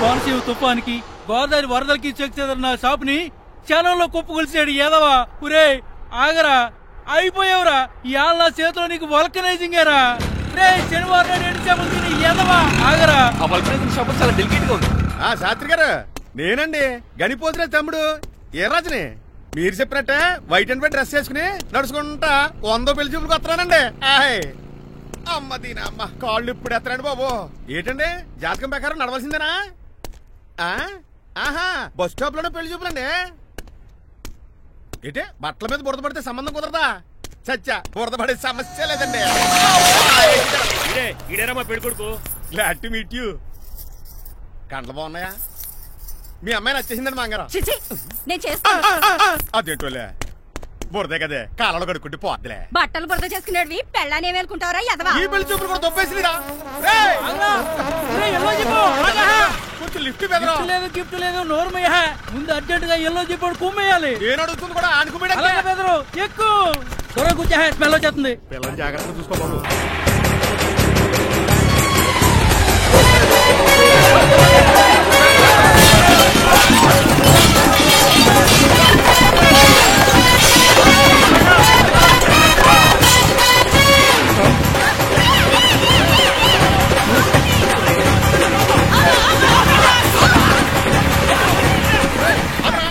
కోనసీమ తుఫానికి గోదావరి వరదలకి చెక్ చెదరిన షాప్ ని క్షణంలో కుప్పగొలిచాడు ఏదవా. ఒరే ఆగరా, అయిపోయావురా. ఇవాళ నా చేతిలో నీకు వల్కనైజింగ్ ఏరా. రే శనివారం నాడు 7 చేపలు తిని ఏదవా ఆగరా. ఆ వల్కనైజింగ్ షాప్ చాలా డెలికేట్ గా ఉంది. శాస్త్రి గారు నేనండి గనిపోతున్న తమ్ముడు ఏ రాజుని. మీరు చెప్పినట్టే వైట్ అండ్ వైట్ డ్రెస్ వేసుకుని నడుచుకుంటా 100 పెళ్లి చూపులకు వస్తున్నానండి. అమ్మ దీని అమ్మ కాళ్ళు ఇప్పుడు ఎత్తరండి బాబు. ఏంటండి జాతకం ప్రకారం నడవలసిందేనా? ఆహా బస్ స్టాప్ లోనే పెళ్లి చూపులండి. ఏంటే బట్టల మీద బురద పడితే సంబంధం కుదరదా? చచ్చా బురద పడే సమస్య లేదండి. ఇడేరా మా పెళ్లి కొడుకు. Glad to meet you. కండ్లు బాగున్నాయా? మీ అమ్మాయి నచ్చేసిందండి మంగారం. నేను చేస్తా. అదేంటోలే బురదే కదే కాలంలో కడుక్కుంటే పోద్దులే. బట్టలు బురద చేసుకునేవి పెళ్ళానే వేలుకుంటావరా ఎదవా. ఈ పెళ్లి చూపులు కూడా దొబ్బేసిందిరా. కొంచెం లిఫ్ట్ లేదు గిఫ్ట్ లేదు నోర్మయ్య. ముందు అర్జెంట్ గా ఎల్లో చెప్పాడు కుమ్మేయాలి. నేను అడుగుతుంది కూడా ఆనుకుమే బెదరు ఎక్కువ త్వరగా కూర్చో. స్మెల్ వచ్చేస్తుంది. పిల్లలు జాగ్రత్తగా చూసుకోబాబు.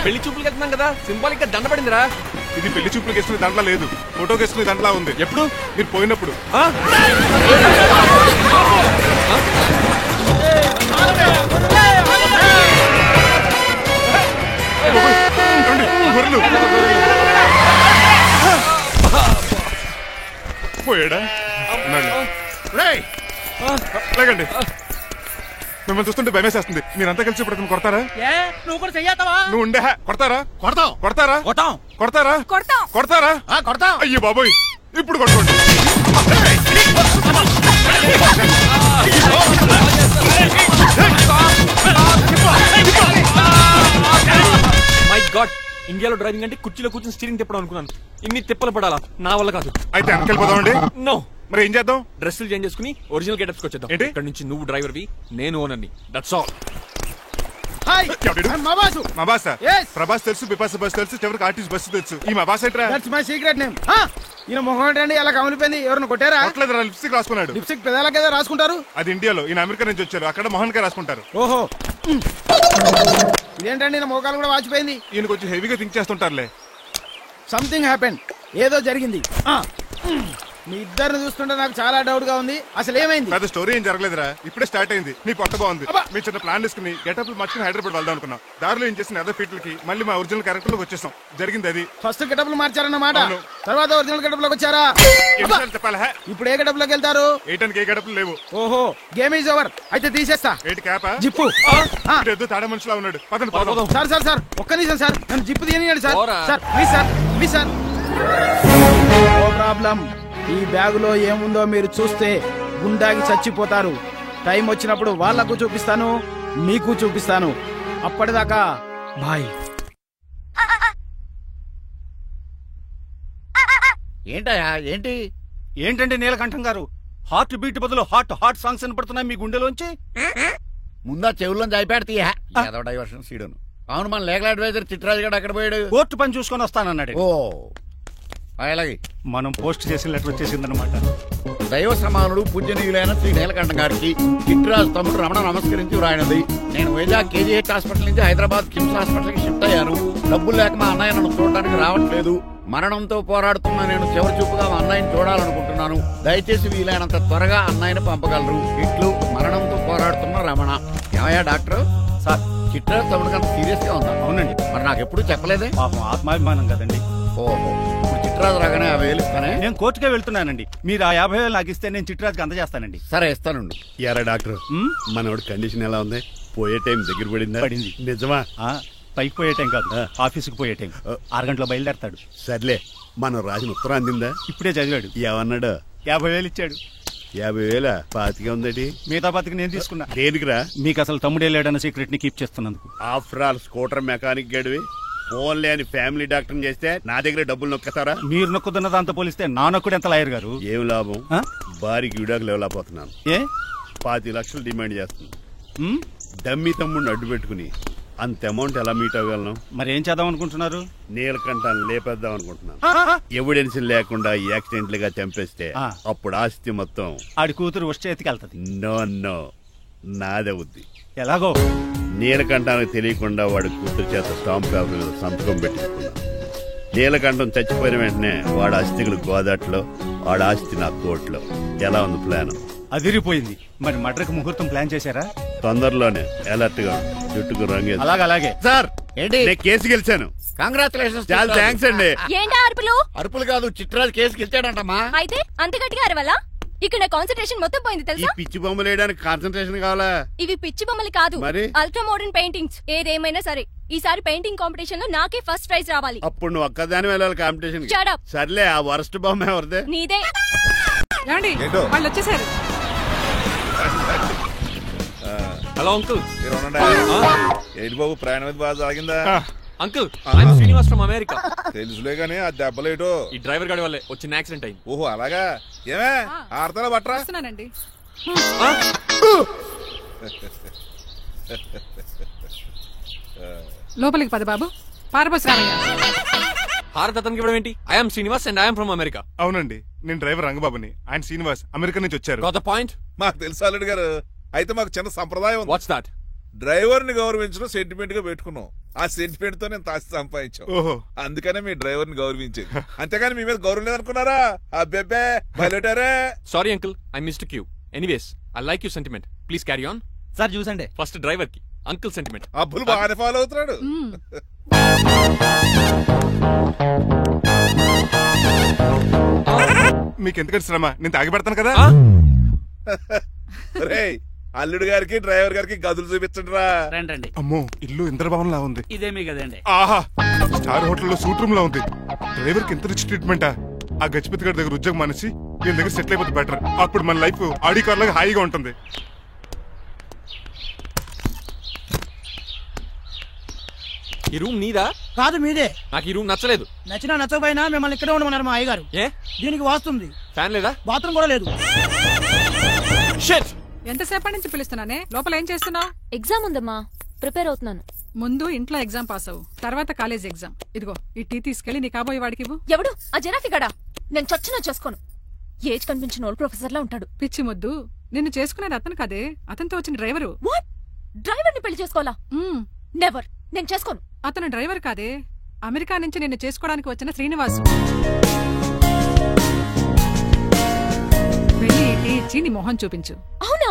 పెళ్లి చూపులకు వెళ్తున్నాం కదా, సింబాలిక్ గా దండ పడిందిరా. ఇది పెళ్లి చూపులకు వేసుకునే దాంట్లో లేదు, ఫోటోకి వేసుకునే దాంట్లో ఉంది. ఎప్పుడు? మీరు పోయినప్పుడు. పోయాడా? లేకండి, మిమ్మల్ని చూస్తుంటే భయమేసేస్తుంది. మీరంతా కలిసి ఇప్పుడు అతను కొడతారా? నువ్వు కూడా చెయ్యతావా? నువ్వు ఉండే కొడతారా? కొడతాం. కొడతారా? కొడతాం. కొడతారా? కొడతారా? కొడతాం. అయ్యో బాబోయ్, ఇప్పుడు కొట్టుకోండి. మై గాడ్, ఇండియాలో డ్రైవింగ్ అంటే కుర్చీలో కూర్చొని స్టీరింగ్ తిప్పడం అనుకున్నాను. ఇన్ని తిప్పలు పడాలా? నా వల్ల కాదు. అయితే వెనకెళ్ళిపోదామండి. నో. మరి ఏం చేద్దాం? డ్రెస్సులు చేంజ్ చేసుకుని ఒరిజినల్ గెటప్స్ వచ్చేద్దాం. ఏంటి? ఇక్కడ నుంచి నువ్వు డ్రైవర్వి, నేను ఓనర్ని. That's all. మా బాస ప్రభాస్ తెలుసు, బిపాస బస్ తెలుసు, చివరికి ఆర్టిస్ట్ బస్సు తెలుసు. ఈ మా బాస్ ఏంట్రా? That's my secret name. ఈయన మొహం ఏంటండి ఎలా కమిలిపోయింది? ఎవరిని కొట్టారా? కొట్టలేదురా, లిప్స్టిక్ రాసుకున్నాడు. లిప్స్టిక్ పెదాల కదా రాసుకుంటారు. అది ఇండియాలో, ఈయన అమెరికా నుంచి వచ్చారు, అక్కడ మోహన్ గా రాసుకుంటారు. ఓహో, ఇదేంటండి ఈయన మోకాలు కూడా వాచిపోయింది. ఈయన కొంచెం హెవీగా థింక్ చేస్తుంటారులే. సంథింగ్ హ్యాపెన్, ఏదో జరిగింది. మీ ఇద్దరిని చూస్తుంటే నాకు చాలా డౌట్ గా ఉంది. అసలు ఏమైంది? పెద్ద స్టోరీ ఏం జరగలేదురా, ఇప్పుడే స్టార్ట్ అయింది. నీ కొత్త బాగుంది. మేము చిన్న ప్లాన్ తీసుకుని గెటప్ మార్చుకుని హైదరాబాద్ వెళ్దాం అనుకున్నాం. దారిలో ఏం చేసిన అదర్ ఫీట్లకి మళ్ళీ మా ఒరిజినల్ క్యారెక్టర్ లోకి వచ్చేసాం. జరిగింది అది. ఫస్ట్ గెటప్లు మార్చారన్నమాట, తర్వాత ఒరిజినల్ గెటప్ లోకి వచ్చారా? చెప్పాలా? ఇప్పుడు ఏ గెటప్ లోకి వెళ్తారు? ఏటానికి ఏ గెటప్లు లేవు. ఓహో, గేమ్ ఈజ్ ఓవర్. అయితే తీసేస్తా. ఏంటి క్యాపా? జిప్పు. తాడా మనుషులా ఉన్నాడు. సార్ సార్ సార్ ఒక్క నిమిషం సార్, నన్ను జిప్పు తీయనియండి sir. Sir please sir, please sir. No problem. ఈ బ్యాగులో ఏముందో మీరు చూస్తే గుండాకి చచ్చిపోతారు. టైం వచ్చినప్పుడు వాళ్లకు చూపిస్తాను, మీకు చూపిస్తాను. అప్పటిదాకా బాయ్. ఏంటయ్యా? ఏంటి ఏంటంటే నీలకంఠం గారు, హార్ట్ బీట్ బదులు హాట్ హాట్ సాంగ్స్ వినపడుతున్నాయి మీ గుండెలోంచి. ముందా చెవుల్లోంచి అయిపోయాడు తీయా. ఏదో డైవర్షన్ సీడును. అవును, మన లీగల్ అడ్వైజర్ చిట్రాజు గారు అక్కడ పోయాడు. కోర్టు పని చూసుకొని వస్తానన్నాడు. ఓ అలాగే. మనం పోస్ట్ చేసిన లెటర్ వచ్చేసిందనమాట. దైవ సమానుడు పూజనీయులైన శ్రీ నీలకంఠం గారికి చిట్రాజు తమ్ముడు రమణ నమస్కరించి వ్రాయినది. నేను వైజాగ్ KGH హాస్పిటల్ నుంచి హైదరాబాద్ కిమ్స్ హాస్పిటల్ కి షిఫ్ట్ అయ్యాను. డబ్బులు లేక మా అన్నయ్య నన్ను చూడడానికి రావట్లేదు. మరణంతో పోరాడుతున్న నేను చివరి చూపుగా మా అన్నయ్యని చూడాలనుకుంటున్నాను. దయచేసి వీలైనంత త్వరగా అన్నయ్యని పంపగలరు. ఇట్లు మరణంతో పోరాడుతున్న రమణ. ఏమయ్యా డాక్టర్? సార్, చిట్రాజు తమ్ముడు కంత సీరియస్ గా ఉందా? అవునండి. మరి నాకు ఎప్పుడు చెప్పలేదే? పాపం ఆత్మాభిమానం కదండి. ఓహో, ఇప్పుడు చిట్రాజు రాగానే 50,000 ఇస్తానే. నేను కోర్టుకే వెళ్తున్నానండి. మీరు ఆ 50,000 నాకు ఇస్తే నేను చిట్రాజుకి అందజేస్తానండి. సరే ఇస్తానండి. యారా డాక్టర్, మనోడి కండిషన్ ఎలా ఉంది? పోయే టైం దగ్గర పడిందా? పడింది. నిజమా? పైకి పోయే టైం కాదు, ఆఫీసుకు పోయే టైం. 6 గంటలో బయలుదేరతాడు. సర్లే, మనం రాసిన ఉత్తరం అందిందా? ఇప్పుడే చదివాడు. ఏమన్నాడు? 50,000 ఇచ్చాడు. 50,000 పాతికే ఉందటి. మిగతా బతికి నేను తీసుకున్నా. దేనికిరా? మీకు అసలు తమ్ముడే లేడన్న సీక్రెట్ ని కీప్ చేస్తున్నందుకు. ఆఫ్టర్ ఆల్ స్కూటర్ మెకానిక్ గడివి ఫోన్ లేని ఫ్యామిలీ డాక్టర్ చేస్తే నా దగ్గర డబ్బులు నొక్కుతారా? మీరు నొక్కుతున్న దాంతో పోలిస్తే నా నొక్కుడు ఎంత లాయర్ గారు? ఏం లాభం? భారీకి విడాకులు ఇవ్వలేకపోతున్నాను. ఏ 25 లక్షలు డిమాండ్ చేస్తుంది. డమ్మి తమ్ముడిని అడ్డు పెట్టుకుని అంత అమౌంట్ ఎలా మీట్ అవ్వగలను? మరి ఏం చేద్దాం అనుకుంటున్నారు? నీలకంఠాన్ని లేపేద్దాం అనుకుంటున్నాను. ఎవిడెన్స్ లేకుండా యాక్సిడెంట్ గా చంపేస్తే అప్పుడు ఆస్తి మొత్తం ఆడి కూతురు వచ్చే ఎత్తికెళ్తది. నో నాదవుద్ది. ఎలాగో? నీలకంఠానికి తెలియకుండా వాడి కూతురు చేత స్టాంప్ పేపర్ మీద సంతకం పెట్టించుకున్నా. నీలకంఠం చచ్చిపోయిన వెంటనే వాడి అస్థికులు గోదాట్లో, వాడి ఆస్తి నా కోర్టులో. ఎలా ఉంది ప్లాన్? అదిరిపోయింది. మరి మడ్రకు ముహూర్తం ప్లాన్ చేశారా? తొందరలోనే. అలర్ట్ గా జుట్టుకు రంగు. అలాగే సార్ ఏంటి? నేను కేసు గెలిచాను. కంగ్రాచులేషన్స్. చాలా థ్యాంక్స్ అండి. ఏంటా అరుపులు? అరుపులు కాదు, చిట్రాజు కేసు గెలిచాడంటమ్మా. అయితే అంత గట్టిగా అరవాలా? ఇక్కడ నా కాన్సన్ట్రేషన్ మొత్తం పోయింది ఈ తెలుసా? పిచ్చి బొమ్మలు వేయడానికి కాన్సన్ట్రేషన్ కావాలా? ఇవి పిచ్చి బొమ్మలు కాదు, మరి? Ultra modern paintings. ఏదేమైనా సరే ఈసారి పెయింటింగ్ కాంపిటీషన్ లో నాకే ఫస్ట్ ప్రైజ్ రావాలి. అప్పుడు నువ్వు ఒక్కదాని వెళ్ళాలి కాంపిటీషన్. Shut up. సర్లే, ఆ వరస్ట్ బొమ్మ ఎవరిదే? నీదే. ఏమండి వాళ్ళు వచ్చేసారు. Hello uncle. ఏంటి బాబు, ప్రయాణం బాగా సాగిందా? Uncle, I'm Srinivas from America. తెలుసులే గానీ ఆ దెబ్బలేటో ఈ డ్రైవర్ గాడి వల్లే వచ్చిన యాక్సిడెంట్ అయింది. ఓహో అలాగా. ఏమే ఆడతారా బట్రా? వస్తున్నానండి. లోపలికి పద బాబు. పారబోస్ రామయ్య. హారత్ అతనికి ఇవ్వడం ఏంటి? I'm Srinivas and I'm from America. అవునండి, నేను డ్రైవర్ రంగబాబుని. ఆయన శ్రీనివాస్ అమెరికా నుంచి వచ్చారు. Got the point. మాకు తెలుసు అల్లుడు గారు. అయితే మాకు చిన్న సంప్రదాయం ఉంది. What's that? డ్రైవర్ ని గౌరవించడం సెంటిమెంట్ గా పెట్టుకున్నాం. ఆ సెంటిమెంట్ తో నేను తాసి సంపాదించాం. ఓహో, అందుకనే మీ డ్రైవర్ ని గౌరవించేది. అంతేగాని మీ మీద గౌరవం లేదనుకున్నారా? అబ్బెబ్బే బయలుటారే. Sorry uncle, I mistake you. Anyways, I like you sentiment. Please carry on. Sir చూసండి. ఫస్ట్ డ్రైవర్ కి అంకుల్ సెంటిమెంట్. అబ్బులు బాగానే ఫాలో అవుతున్నాడు. మీకు ఎందుకంటే శ్రమ, నేను తాగి పెడతాను కదా. రేయ్, అల్లుడు గారికి డ్రైవర్ గారికి గదులు చూపించండి రా. రండి. అమ్మో, ఇల్లు ఇంద్రభవన్ లా ఉంది. ఇదేమీ కదండి. ఆహా, స్టార్ హోటల్లో సూట్ రూమ్ లా ఉంది. డ్రైవర్ కి ఎంత రిచ్ ట్రీట్మెంటా. ఆ గజపతి గారి దగ్గర ఉద్యోగం మానేసి వీళ్ళ దగ్గర సెటిల్ అయిపోతే బెటర్. అప్పుడు మన లైఫ్ ఆడి కార్ లాగా హాయిగా ఉంటుంది. ఈ రూమ్ నీదా? కాదు, మీదే. నాకు ఈ రూమ్ నచ్చలేదు. నచ్చినా నచ్చకపోయినా మిమ్మల్ని ఇక్కడే ఉండమన్నారు మా అయ్యగారు. ఏ దీనికి వాస్తుంది. ఫ్యాన్ లేదా? బాత్రూమ్ కూడా లేదు. ఎంతసేపటి నుంచి పిలుస్తున్నానే? లోపల ఏం చేస్తున్నావు? ఎగ్జామ్ ఉందమ్మా, ప్రిపేర్ అవుతున్నాను. ముందు ఇంట్లో ఎగ్జామ్ పాస్ అవ్వు, తర్వాత కాలేజ్ ఎగ్జామ్. ఇదిగో ఈ టీ తీసుకెళ్లి నీ కాబోయే వాడికి ఇవ్వు. ఎవడు ఆ జరాఫీ గడా? నేను చచ్చినా చేసుకోను. ఏజ్ కనిపించిన ఓల్డ్ ప్రొఫెసర్ లా ఉంటాడు. పిచ్చి ముద్దు, నిన్ను చేసుకునేది అతను కాదే, అతనితో వచ్చిన డ్రైవరు. వాట్? డ్రైవర్ ని పెళ్లి చేసుకోవాలా? నెవర్, నేను చేసుకోను. అతను డ్రైవర్ కాదే, అమెరికా నుంచి నిన్ను చేసుకోవడానికి వచ్చిన శ్రీనివాసు. వెళ్ళి టీ ఇచ్చి నీ మొహం చూపించు. అవునా?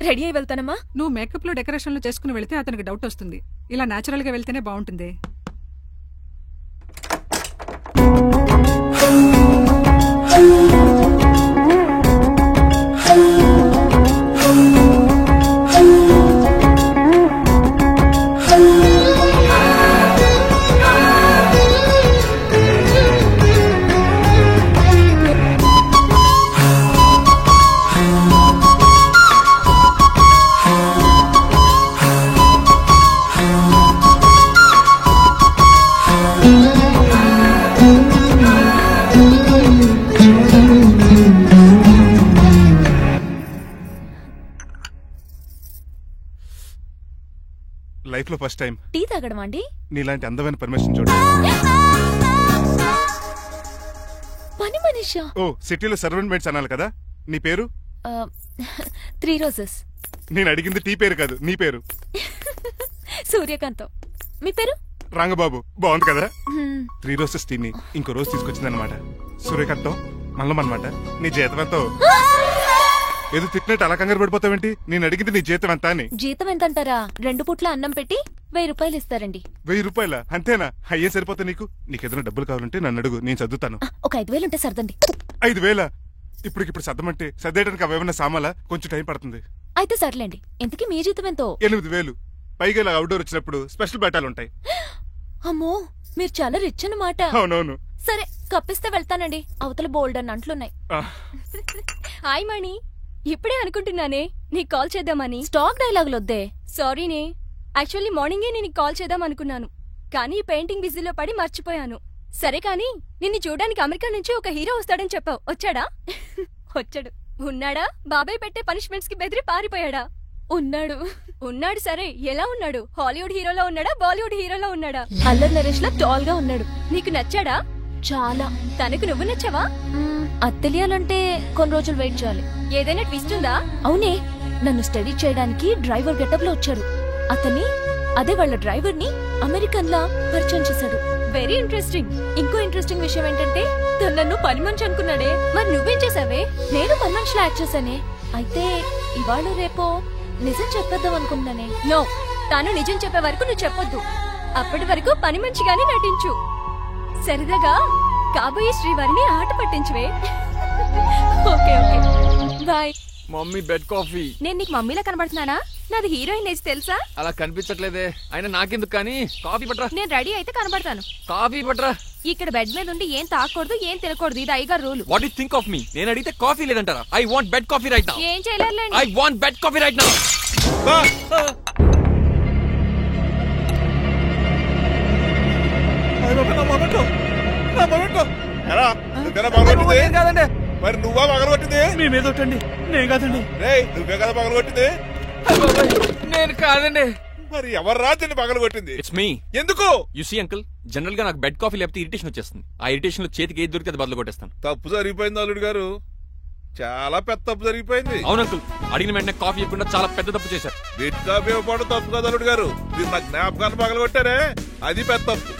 రెడీ అయి వెళ్తానమ్మా. నువ్వు మేకప్ లో డెకరేషన్లు చేసుకుని వెళితే అతనికి డౌట్ వస్తుంది. ఇలా నేచురల్ గా వెళ్తేనే బాగుంటుంది. లైఫ్ లో ఫస్ట్ టైం టీ తాగడం అండి. నీలాంటి అందమైన పర్మిషన్ చూడు. పని మనిషా? ఓ, సిటీలో సర్వెంట్ మేట్స్ అనాలి కదా. నీ పేరు? 3 రోజెస్. నేను అడిగింది టీ పేరు కాదు, నీ పేరు. సూర్యకాంతం. మీ పేరు? రంగబాబు. బాగుంది కదా. 3 రోజెస్ టీని ఇంకో రోజు తీసుకొచ్చింది అనమాట. సూర్యకాంతం మల్లం అనమాట. నీ జీతం ఎంతో? ఏదో తిట్టినట్టు అలా కంగారు పడిపోతావేంటి? నేను అడిగింది నీ జీతం ఎంత అని. జీతం ఎంత అంటారా? 2 పూట్ల అన్నం పెట్టి 1000 రూపాయలు ఇస్తారండి. 1000 రూపాయల? అంతేనా? అయ్యే సరిపోతా నీకు. నీకేదైనా డబ్బులు కావాలంటే నన్ను అడుగు, నేను చదువుతాను. ఒక 5000 ఉంటే సర్దండి. 5000? ఇప్పుడు సర్దమంటే సర్దేయడానికి అవేమన్నా సామాలా? కొంచెం టైం పడుతుంది. అయితే సర్లేండి. ఇంతకీ మీ జీతం ఎంతో? 8000. పైగా ఇలా అవుట్డోర్ వచ్చినప్పుడు స్పెషల్ బట్టాలుంటాయి. అమ్మో, మీరు చాలా రిచ్ అన్నమాట. అవునవును. సరే కప్పిస్తే వెళ్తానండి, అవతల బోల్డ్ అన్న అంట్లున్నాయి. హాయ్ మణి, ఇప్పుడే అనుకుంటున్నానే నీకు కాల్ చేద్దామని. స్టాక్ డైలాగులు వద్దే. సారీనే, యాక్చువల్లీ మార్నింగే నేను కాల్ చేద్దాం అనుకున్నాను, కానీ పెయింటింగ్ బిజీలో పడి మర్చిపోయాను. సరే కానీ నిన్ను చూడడానికి అమెరికా నుంచి ఒక హీరో వస్తాడని చెప్పావు, వచ్చాడా? వచ్చాడు. ఉన్నాడా? బాబాయ్ పెట్టే పనిష్మెంట్స్ కి బెదిరి పారిపోయాడా? ఉన్నాడు. ఉన్నాడు. సరే, ఎలా ఉన్నాడు? హాలీవుడ్ హీరోలో ఉన్నాడా, బాలీవుడ్ హీరోలో ఉన్నాడా? అల్లరి నరేష్ లా టాల్ గా ఉన్నాడు. నీకు నచ్చాడా? చాలా. తనకు నువ్వు నచ్చావా? అది తెలియాలంటే కొన్ని రోజులు వెయిట్ చేయాలి. ఏదైనా ట్విస్ట్ ఉందా? అవునే, నన్ను స్టడీ చేయడానికి డ్రైవర్ గెటప్ లో వచ్చారు. అదే వాళ్ళ డ్రైవర్ ని అమెరికన్ లా పరిచయం చేశాడు. Very interesting. ఇంకో ఇంట్రెస్టింగ్ విషయం ఏంటంటే తను నన్ను పని మనిషి అనుకున్నాడే. మరి నువ్వేం చేసావే? నేను పని మనిషిలా యాక్ట్ చేశానే. అయితే ఇవాళ రేపో నిజం చెప్పేద్దాం అనుకున్నానే. నో, తాను నిజం చెప్పే వరకు నువ్వు చెప్పొద్దు. అప్పటి వరకు పని మంచిగానే నటించు. సరదాగా కాబోయే శ్రీవారిని ఆట పట్టించువే. Okay okay, bye. Mummy bed coffee. నేను నీకు మమ్మీలా కనబడుతున్నానా? నాది హీరోయిన్ ఏజ్ తెలుసా? అలా కనిపించట్లేదే. అయినా నాకెందుకు కానీ, కాఫీ పట్రా. నేను రెడీ అయితే కనబడతాను. కాఫీ పట్రా. ఇక్కడ బెడ్ మీద ఉండి ఏం తాకూడదు, ఏం తినకూడదు, ఇది అయ్యగారు rule. What you think of me? నేను అడిగితే కాఫీ లేదంటారా? I want bed coffee right now. ఏం చేయలేరులేండి. I want bed coffee right now. కాదండి, మరి నువ్వా పగలగొట్టింది? మీ మీద ఒకటండి, నేను కాదండి. నువ్వే కదా పగలగొట్టింది? నేను కాదండి. మరి ఎవరు రాజుని పగలగొట్టింది? It's me. ఎందుకు? యు సీ అంకుల్, జనరల్ గా నాకు బెడ్ కాఫీ లేకపోతే ఇరిటేషన్ వచ్చేస్తుంది. ఆ ఇరిటేషన్ లో చేతికి ఏది దొరికితే అది బదులు కొట్టేస్తాను. తప్పు జరిగిపోయింది అల్లుడు గారు, చాలా పెద్ద తప్పు జరిగిపోయింది. అవును అంకుల్, అడిగిన వెంటనే కాఫీ ఇవ్వకుండా చాలా పెద్ద తప్పు చేశారు. బెడ్ కాఫీ ఇవ్వడం తప్పు కదా అల్లుడు గారు, మీరు నా జ్ఞాపకాన్ని పగలగొట్టారే, అది పెద్ద తప్పు.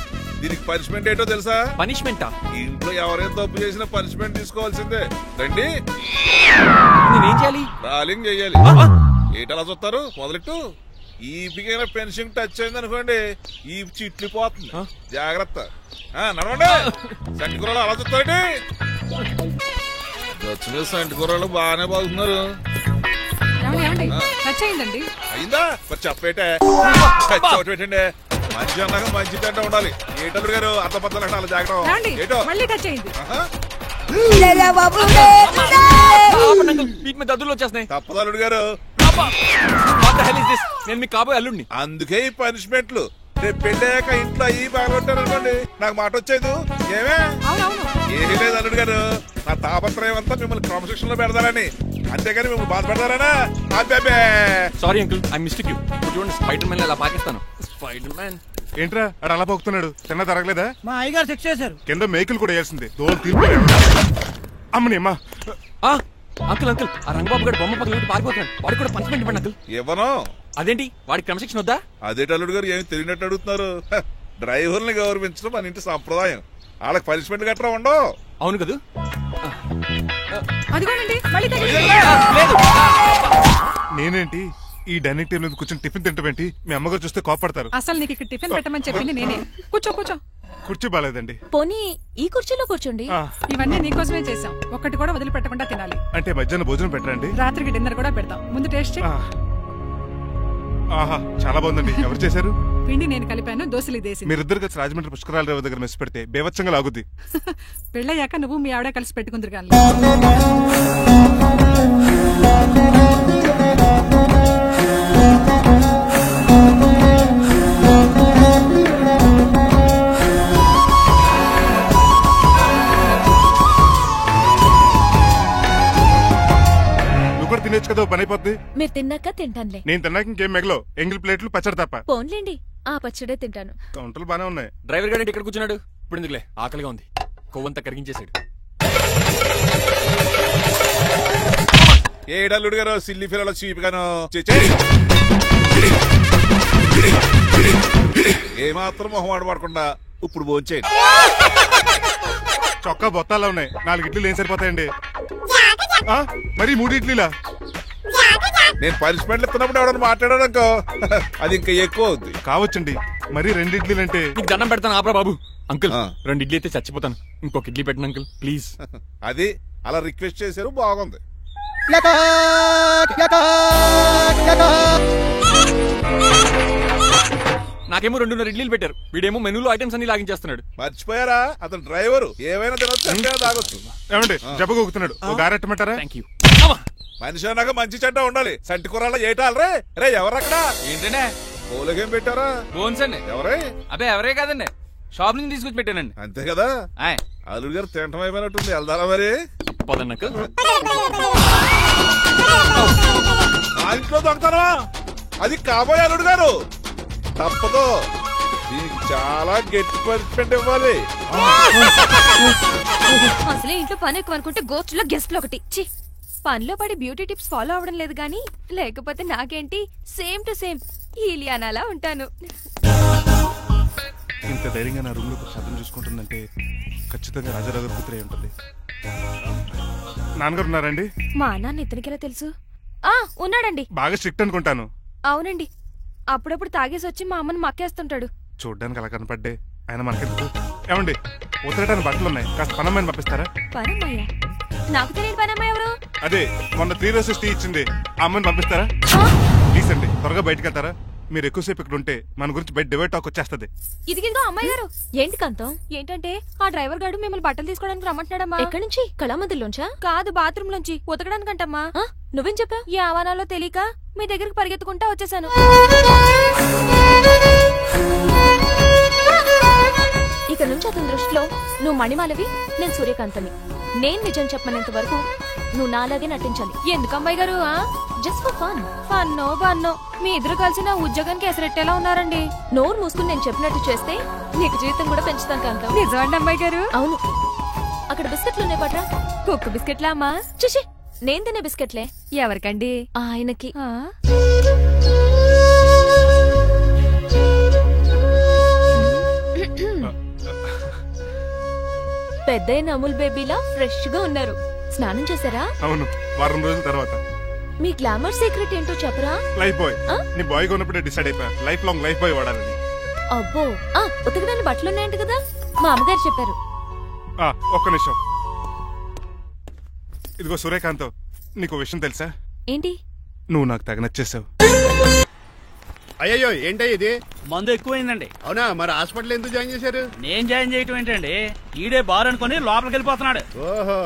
దీనికి పనిష్మెంట్ ఏంటో తెలుసా? పనిష్మెంటా? ఇంట్లో ఎవరైనా తప్పు చేసినా పనిష్మెంట్ తీసుకోవాల్సిందే. రండి. నేనేం చేయాలి? రాలింగ్ చెయ్యాలి. ఏటలా చూస్తారు? మొదలెట్టు. ఈ బిగిన పెన్షన్ టచ్ అయింది అనుకోండి, ఈ చిట్లు పోతుంది. జాగ్రత్త. నడవండి. సంటి కూరలు అలా చూస్తారండి. వచ్చిన సంటి కూరలు బాగానే బాగుతున్నారు. అయిందా? మరి చెప్పేటే పెట్టండి. మంచి అన్నాక మంచి తింటా ఉండాలి. ఏటల్లుడు గారు అర్థపత్రాలు అలా జాగ్రత్త. ఏటో దద్దులు వచ్చేస్తున్నాయి. తప్పదు అల్లుడు గారు, నేను మీకు కాబోయే అల్లుడిని. అందుకే ఈ పనిష్మెంట్లు. రేపు పెళ్ళాక ఇంట్లో అయ్యి బాగుంటారు అనుకోండి, నాకు మాట వచ్చేది ఏమే? ఏమీ లేదు అల్లుడు గారు, నా తాపత్రయం అంతా మిమ్మల్ని క్రమశిక్షణలో పెడతారని, అంతేగాని మిమ్మల్ని బాధ పెడతారనా? Sorry uncle, I mistake you. చూడండి, స్పైడర్ మ్యాన్ అలా పాకిస్తాను. స్పైడర్ మ్యాన్ ఏంట్రా అడు అలా పోతున్నాడు? తిన్నా తరగలేదా? మా అయ్యగారు చెక్ చేశారు. కింద మేకులు కూడా వేయాల్సిందే. దోలు తీర్పు అమ్మని అమ్మా. అంకుల్ అంకుల్, ఆ రంగబాబు గారు బొమ్మ పక్కన పారిపోతున్నాడు. వాడికి కూడా పనిష్మెంట్ ఇవ్వండి అంకుల్. ఇవ్వను. అదేంటి, వాడికి క్రమశిక్షణ వద్దా? అదేంటి అల్లుడు గారు, ఏమి తెలియనట్టు అడుగుతున్నారు? డ్రైవర్ని గౌరవించడం మన ఇంటి సంప్రదాయం. వాళ్ళకి పనిష్మెంట్ గట్రా ఉండవు. అవును కదా? నేనేంటి ఈ డైనింగ్ టేబుల్ మీద కూర్చొని టిఫిన్ తింటామేంటి? మీ అమ్మగారు చూస్తే కోపడతారు. అసలు నీకు ఇక్కడ టిఫిన్ పెట్టమని చెప్పింది నేనే. కూర్చో కూర్చో. కుర్చీ బాలేదండి. పోనీ ఈ కుర్చీలో కూర్చోండి. ఇవన్నీ నీకోసమే చేసాం, ఒక్కటి కూడా వదిలిపెట్టకుండా తినాలి. అంటే మధ్యాహ్నం భోజనం పెట్టరండి? రాత్రికి డిన్నర్ కూడా పెడతాం. ముందు టేస్ట్ చేయి. ఆహా, చాలా బాగుందండి. ఎవరు చేశారు? పిండి నేను కలిపాను, దోశలు దేశం. మీరిద్దరు కలిసి రాజమండ్రి పుష్కరాల రేవు దగ్గర మెస్ పెడితే బేవచ్చంగా లాగుద్ది. పెళ్ళయ్యాక నువ్వు మీ ఆవిడ కలిసి పెట్టుకుందరు కానీ. తినేచ్చు కదా, పని అయిపోద్ది. మీరు తిన్నాక తింటానులే. నేను తిన్నాక ఇంకేం మిగలవు. ఎంగిల్ ప్లేట్లు పచ్చడి తప్ప. పోన్లేండి, ఆ పచ్చడే తింటాను. కౌంటర్లు బానే ఉన్నాయి. డ్రైవర్ గారు ఇక్కడ కూర్చున్నాడు. ఇప్పుడు ఎందుకులే, ఆకలిగా ఉంది. కొవ్వంతా కరిగించేశాడు. ఏడల్లుడు గారు సిల్లి ఫిల్లలో చీపిగాను ఏమాత్రం మొహమాట పడకుండా ఇప్పుడు భోంచేయండి. చొక్కా బొత్తాలా ఉన్నాయి. 4 ఇడ్లీలు ఏం సరిపోతాయండి? మరి 3 ఇడ్లీలా? నేను పనిష్మెంట్లు ఇస్తున్నప్పుడు ఎవడన్నా మాట్లాడాడనుకో, అది ఇంకా ఎక్కువ అవుద్ది. కావచ్చండి, మరి 2 ఇడ్లీలు అంటే. నీకు దండం పెడతాను, ఆపరా బాబు. అంకుల్, 2 ఇడ్లీ అయితే చచ్చిపోతాను. ఇంకొక ఇడ్లీ పెట్టండి అంకుల్, ప్లీజ్. అది అలా రిక్వెస్ట్ చేశారు, బాగుంది. నాకేమో 2.5 ఇడ్లీలు పెట్టారు. వీడేమో మెనూలో ఐటమ్స్ అన్ని లాగించేస్తున్నాడు. మర్చిపోయారా అతను డ్రైవరు, ఏమైనా తినొచ్చు తాగొచ్చు. ఏమండి జబ్బగొక్కుతున్నాడు, ఒక గారెట్టమంటారా? Thank you. మనిషి అన్నాక మంచి చెడ్డ ఉండాలి. సంటి కూరలో ఏటాలరే. రే ఎవరక్కడ? ఏంటంటే పోలకేం పెట్టారా? బోన్స్ అండి. ఎవరే? అబ్బే ఎవరే కాదండి, షాప్ నుంచి తీసుకొచ్చి పెట్టానండి. అంతే కదా. అల్లుడు గారు తింటం అయిపోయినట్టుంది, వెళ్దారా మరి? పదన్నకు ఆ ఇంట్లో దొంగతనమా? అది కాబోయే అల్లుడు గారు. తప్పదు, దీనికి చాలా గట్టి పనిష్మెంట్ ఇవ్వాలి. అసలే ఇంట్లో పని ఎక్కువ అనుకుంటే గోస్ట్లో గెస్ట్లు ఒకటి. చి, పనిలో పడి బ్యూటీ టిప్స్ ఫాలో అవడం లేదు గానీ, లేకపోతే నాకేంటి సేమ్ టు సేమ్ ఈలియానాలా ఉంటాను. ఇంత ధైర్యంగా నా రూమ్ లో శబ్దం చూసుకుంటుందంటే ఖచ్చితంగా రాజారావు గారు కూతురే ఉంటుంది. నాన్నగారు ఉన్నారండి? మా నాన్న ఇతనికెలా తెలుసు? ఉన్నాడండి. బాగా స్ట్రిక్ట్ అనుకుంటాను. అవునండి, అప్పుడప్పుడు తాగేసి వచ్చి మా అమ్మని మక్కేస్తుంటాడు. చూడ్డానికి అలా కనపడ్డే ఆయన మనకెందుకు? ఏమండి ఉతరటానికి బట్టలు ఉన్నాయి, కాస్త పనమ్మాయిని పంపిస్తారా? పనమ్మయ్య? నాకు తెలియని పనమ్మాయి ఎవరు? అదే మొన్న 3 రోజెస్ టీ ఇచ్చింది, ఆ అమ్మాయిని పంపిస్తారా? ప్లీజ్ అండి, త్వరగా బయటకు వెళ్తారా? మీరు ఎక్కువసేపు ఇక్కడ ఉంటే మన గురించి బయట డివైడ్ టాక్ వచ్చేస్తుంది. ఇదిగిదిగో అమ్మాయి గారు. ఏంటి కాంతం? ఏంటంటే ఆ డ్రైవర్ గారు మిమ్మల్ని బట్టలు తీసుకోవడానికి రమ్మంటున్నాడమ్మా. ఎక్కడి నుంచి? కళామందిలోంచా? కాదు, బాత్రూమ్ లోంచి ఉతకడానికంటమ్మా. నువ్వేం చెప్పావు? ఈ ఆవానాలో తెలియక మీ దగ్గరికి పరిగెత్తుకుంటా వచ్చేసాను. ఇక నుంచి అతని దృష్టిలో నువ్వు మణిమాలవి, నేను సూర్యకాంతని. నేను నిజం చెప్పనంత వరకు నువ్వు నాలాగే నటించాలి. ఎందుకు అమ్మాయి గారు? Just for fun. ఫన్నో బన్నో మీ ఇద్దరు కలిసి నా ఉద్యోగానికి ఎసరెట్టేలా ఉన్నారండి. నోరు మూసుకుని నేను చెప్పినట్టు చేస్తే నీకు జీవితం కూడా పెంచుతాను కాంతం. నిజమండి అమ్మాయి గారు? అవును. అక్కడ బిస్కెట్లు ఉన్నాయి పట్రా. కుక్క బిస్కెట్లా అమ్మా? చూసి నేను తినే బిస్కెట్లే. ఎవరికండి? ఆయనకి. పెద్దయిన అమూల్ బేబీలా ఫ్రెష్ గా ఉన్నారు. స్నానం చేశారా? అవును, వారం రోజుల తర్వాత. మీ గ్లామర్ సీక్రెట్ ఏంటో చెప్పరా? Life boy. నీ బాయ్ గా ఉన్నప్పుడే డిసైడ్ అయిపోయా లైఫ్ లాంగ్ లైఫ్ బాయ్ వాడాలని. అబ్బో, ఉతకడానికి బట్టలు ఉన్నాయంట కదా, మా అమ్మగారు చెప్పారు. ఒక్క నిమిషం. ఇదిగో సూర్యకాంత్, నీకు విషయం తెలుసా? ఏంటి? నువ్వు నాకు తెగ నచ్చేసావు. అయ్యో ఏంటో ఇది? మందు ఎక్కువైందండి. అవునా? మరి హాస్పిటల్ ఎందుకు జాయిన్ చేశారు? నేను జాయిన్ చేయటం ఏంటండి, ఈడే బార్ అనుకుని లోపలికి వెళ్ళిపోతున్నాడు. ఓహో,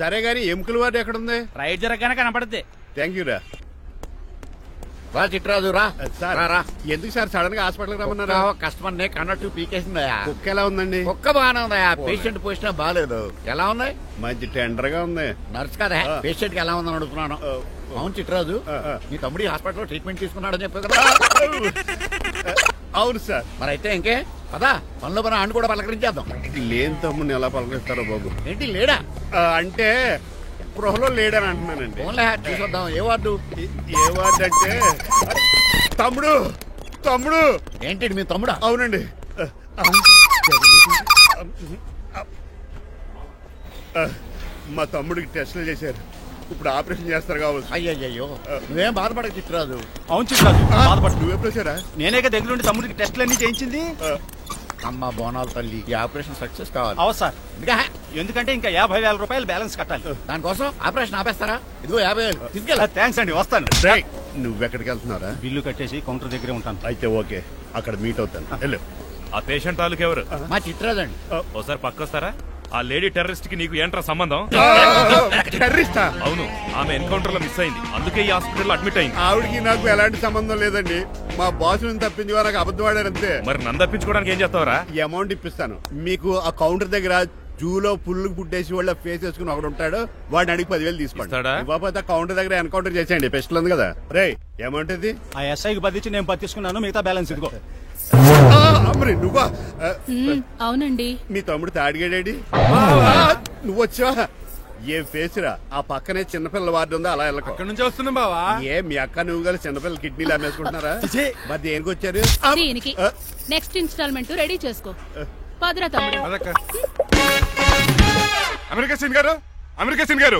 సరే గాని ఎముకల వార్డు ఎక్కడుంది? రైట్ జరగగానే కనపడుద్ది. థ్యాంక్ యూ రా. రా చిట్రాజు రా. సార్ ఎందుకు సార్ సడన్ గా హాస్పిటల్ రమ్మన్నారా? కస్టమర్ నే కన్నట్టు పీకేసిందయా. కుక్క ఎలా ఉందండి? కుక్క బాగానే ఉందయా, పేషెంట్ పొజిషన్ బాగాలేదు. ఎలా ఉంది? మంచి టెండర్ గా ఉంది. నర్స్ కదా, పేషెంట్ కి ఎలా ఉందని అడుగుతున్నాను. అవును చిట్రాజు, మీ తమ్ముడి హాస్పిటల్లో ట్రీట్మెంట్ తీసుకున్నాడని చెప్పావు కదా? అవును సార్. మరి అయితే ఇంకే పదా పనిలో పని ఆండు కూడా పలకరించేద్దాం. లేని తమ్ముడిని ఎలా పలకరిస్తారో బాబు. ఏంటి లేడా? అంటే గృహలో లేడని అంటున్నానండి. చూసొద్దాం. ఏ వార్డు? ఏ వార్డు అంటే తమ్ముడు. తమ్ముడు ఏంటి మీ తమ్ముడా? అవునండి. మా తమ్ముడికి టెస్టులు చేశారు, ఇప్పుడు ఆపరేషన్ చేస్తారు కావచ్చు. అయ్యయ్యో, నువ్వేం బాధపడక చిట్రాజు. అవును చిట్రాజు, బాధపడు. నువ్వెప్పుడు వచ్చారా? నేనే దగ్గరుండి తమ్ముడికి టెస్టులు అన్ని చేయించింది. అమ్మ బోనాల తల్లి, ఈ ఆపరేషన్ సక్సెస్ కావాలి. అవు సార్, ఎందుకంటే ఇంకా 50,000 రూపాయలు బ్యాలెన్స్ కట్టాలి. దానికోసం ఆపరేషన్ ఆపేస్తారా? ఇదిగో 50,000 తీసుకెళ్ళా. థ్యాంక్స్ అండి, వస్తాను. నువ్వెక్కడికి వెళ్తున్నారా? బిల్లు కట్టేసి కౌంటర్ దగ్గరే ఉంటాను. అయితే ఓకే, అక్కడ మీట్ అవుతాను. వెళ్ళు. ఆ పేషెంట్ తాలూకు ఎవరు? మా చిట్రాజు అండి. ఓసారి పక్కొస్తారా? ఆ లేడీ టెర్రరిస్ట్ కి నీకు ఏంట్రా సంబంధం? టెర్రరిస్టా? అవును, ఆమె ఎన్కౌంటర్ లో మిస్ అయింది, అందుకే ఈ హాస్పిటల్ అడ్మిట్ అయింది. ఆవిడికి నాకు ఎలాంటి సంబంధం లేదండి. మా బాస్ నుంచి తప్పించి నాకు అబద్ధం ఆడారంతే. మరి నన్ను తప్పించుకోవడానికి ఏం చేస్తావరా? ఈ అమౌంట్ ఇప్పిస్తాను మీకు. ఆ కౌంటర్ దగ్గర జూలో పుల్లు పుట్టేసి వాళ్ళ ఫేస్ వేసుకుని ఒకడు ఉంటాడు, వాడిని అడిగి 10,000 తీసుకోండి. ఇవ్వకపోతే కౌంటర్ దగ్గర ఎన్కౌంటర్ చేసేయండి. పెస్టల్ ఉంది కదా. రే అమౌంట్ ఇది? ఆ ఎస్ఐకి 10 ఇచ్చి నేను 10 తీసుకున్నాను, మిగతా బ్యాలెన్స్ ఇదిగో. నువ్వా? అవునండి. మీ తమ్ముడు తాడిగాడేడి? నువ్వు వచ్చావా? ఏం ఫేస్ రా. ఆ పక్కనే చిన్నపిల్లల వార్డు ఉందా, అలా వెళ్ళక. అక్కడ నుంచి వస్తున్నాం బావా. ఏ మీ అక్క నువ్వు కలిసి చిన్నపిల్లల కిడ్నీలు అమ్మేసుకుంటున్నారా? మరి దేనికి వచ్చారు? దీనికి నెక్స్ట్ ఇన్స్టాల్మెంట్ రెడీ చేసుకో. పదరా తమ్ముడు. అమెరికా సీన్ గారు, అమెరికా సీన్ గారు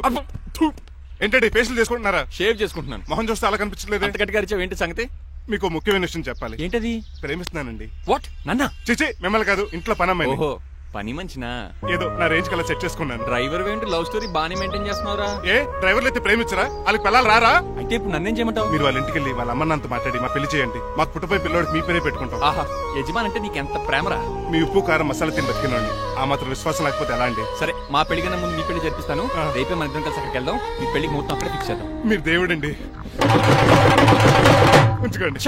ఏంటంటే ఫేషియల్ చేసుకుంటున్నారా? షేవ్ చేసుకుంటున్నాను. మొహం చూస్తే అలా కనిపించలేదు. గట్టిగా అరిచావు, ఏంటి సంగతి? మీకు ముఖ్యమైన విషయం చెప్పాలి. ఏంటది? ప్రేమిస్తున్నానండి. వాట్? నన్నా? చిచి, మిమ్మల్ని కాదు, ఇంట్లో పనమ్మాయి. ఓహో, పని మంచినా ఏదో నా రేంజ్ కల్లా సెట్ చేసుకున్నాను. డ్రైవర్ ఏంటి లవ్ స్టోరీ బానే మెయింటైన్ చేస్తున్నావురా? ఏ డ్రైవర్లు అయితే ప్రేమించరా? వాళ్ళకి పిల్లలు రారా? అయితే ఇప్పుడు నన్నేం చేయమంటావు? మీరు వాళ్ళ ఇంటికి వెళ్ళి వాళ్ళ అమ్మన్నంత మాట్లాడి మా పెళ్లి చేయండి. మాకు పుట్టపై పిల్లోడికి మీ పేరే పెట్టుకుంటాం. ఆహా, యజమాన్ అంటే నీకెంత ప్రేమరా? మీ ఉప్పు కారం మసాలా తిని బతికినండి. ఆ మాత్రం విశ్వాసం లేకపోతే ఎలా అండి? సరే, మా పెళ్లి కన్నా ముందు మీ పెళ్లి జరిపిస్తాను. రేపే మన ఇద్దరం కలిసి అక్కడికి వెళ్దాం. మీ పెళ్లికి మొత్తం అక్కడే ఫిక్స్ చేద్దాం. మీరు దేవుడండి. ఉంచుకోండి.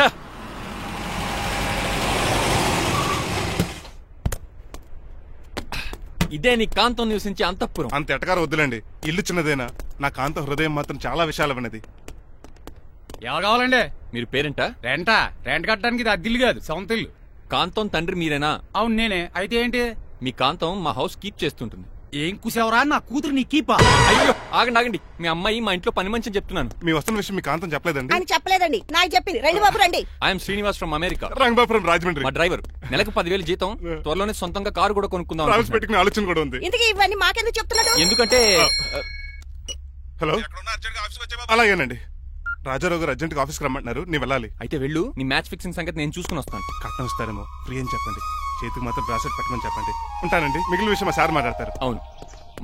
ఇదే నీ కాంతం నివసించే అంతఃపురం. అంత ఎటకారం వద్దులండి. ఇల్లు చిన్నదేనా, నా కాంత హృదయం మాత్రం చాలా విశాలమైనది. ఎవరు కావాలండి? మీరు పేరెంటా? రెంటా? రెంట్ కట్టడానికి ఇది అద్దిల్లు కాదు, సొంత ఇల్లు. కాంతం తండ్రి మీరేనా? అవును నేనే. అయితే ఏంటి? మీ కాంతం మా హౌస్ కీప్ చేస్తుంటుంది. ఏం కూసేవరా? నా కూతురు నీ కీపా? అయ్యో ఆగండి ఆగండి, మీ అమ్మాయి మా ఇంట్లో పని మంచి చెప్తున్నాను. మీ వస్తున్న విషయం మీ కాంతం చెప్పలేదండి? అని చెప్పలేదండి, నాకు చెప్పింది. రండి బాబు రండి. I'm Srinivas from America. Rangabapuram Rajahmundry. మా డ్రైవర్. నెలకు 10,000 జీతం. త్వరలోనే సొంతంగా కారు కూడా కొనుక్కుందాం. పెట్టుకునే ఆలోచన కూడా ఉంది. ఇంతకీ ఇవన్నీ మాకెందుకు చెప్తున్నాడు? ఎందుకంటే హలో, అలాగేనండి. రాజారావు గారు అర్జెంట్ గా ఆఫీస్కి రమ్మంటున్నారు, నీ వెళ్ళాలి. అయితే వెళ్ళు. నీ మ్యాచ్ ఫిక్సింగ్ సంగతి నేను చూసుకుని వస్తాను. కట్నం ఇస్తారేమో, ఫ్రీ అని చెప్పండి. చేతికి మాత్రం బ్రాసెట్ పెట్టమని చెప్పండి. ఉంటానండి. మిగిలిన విషయం మా సార్ మాట్లాడతారు. అవును,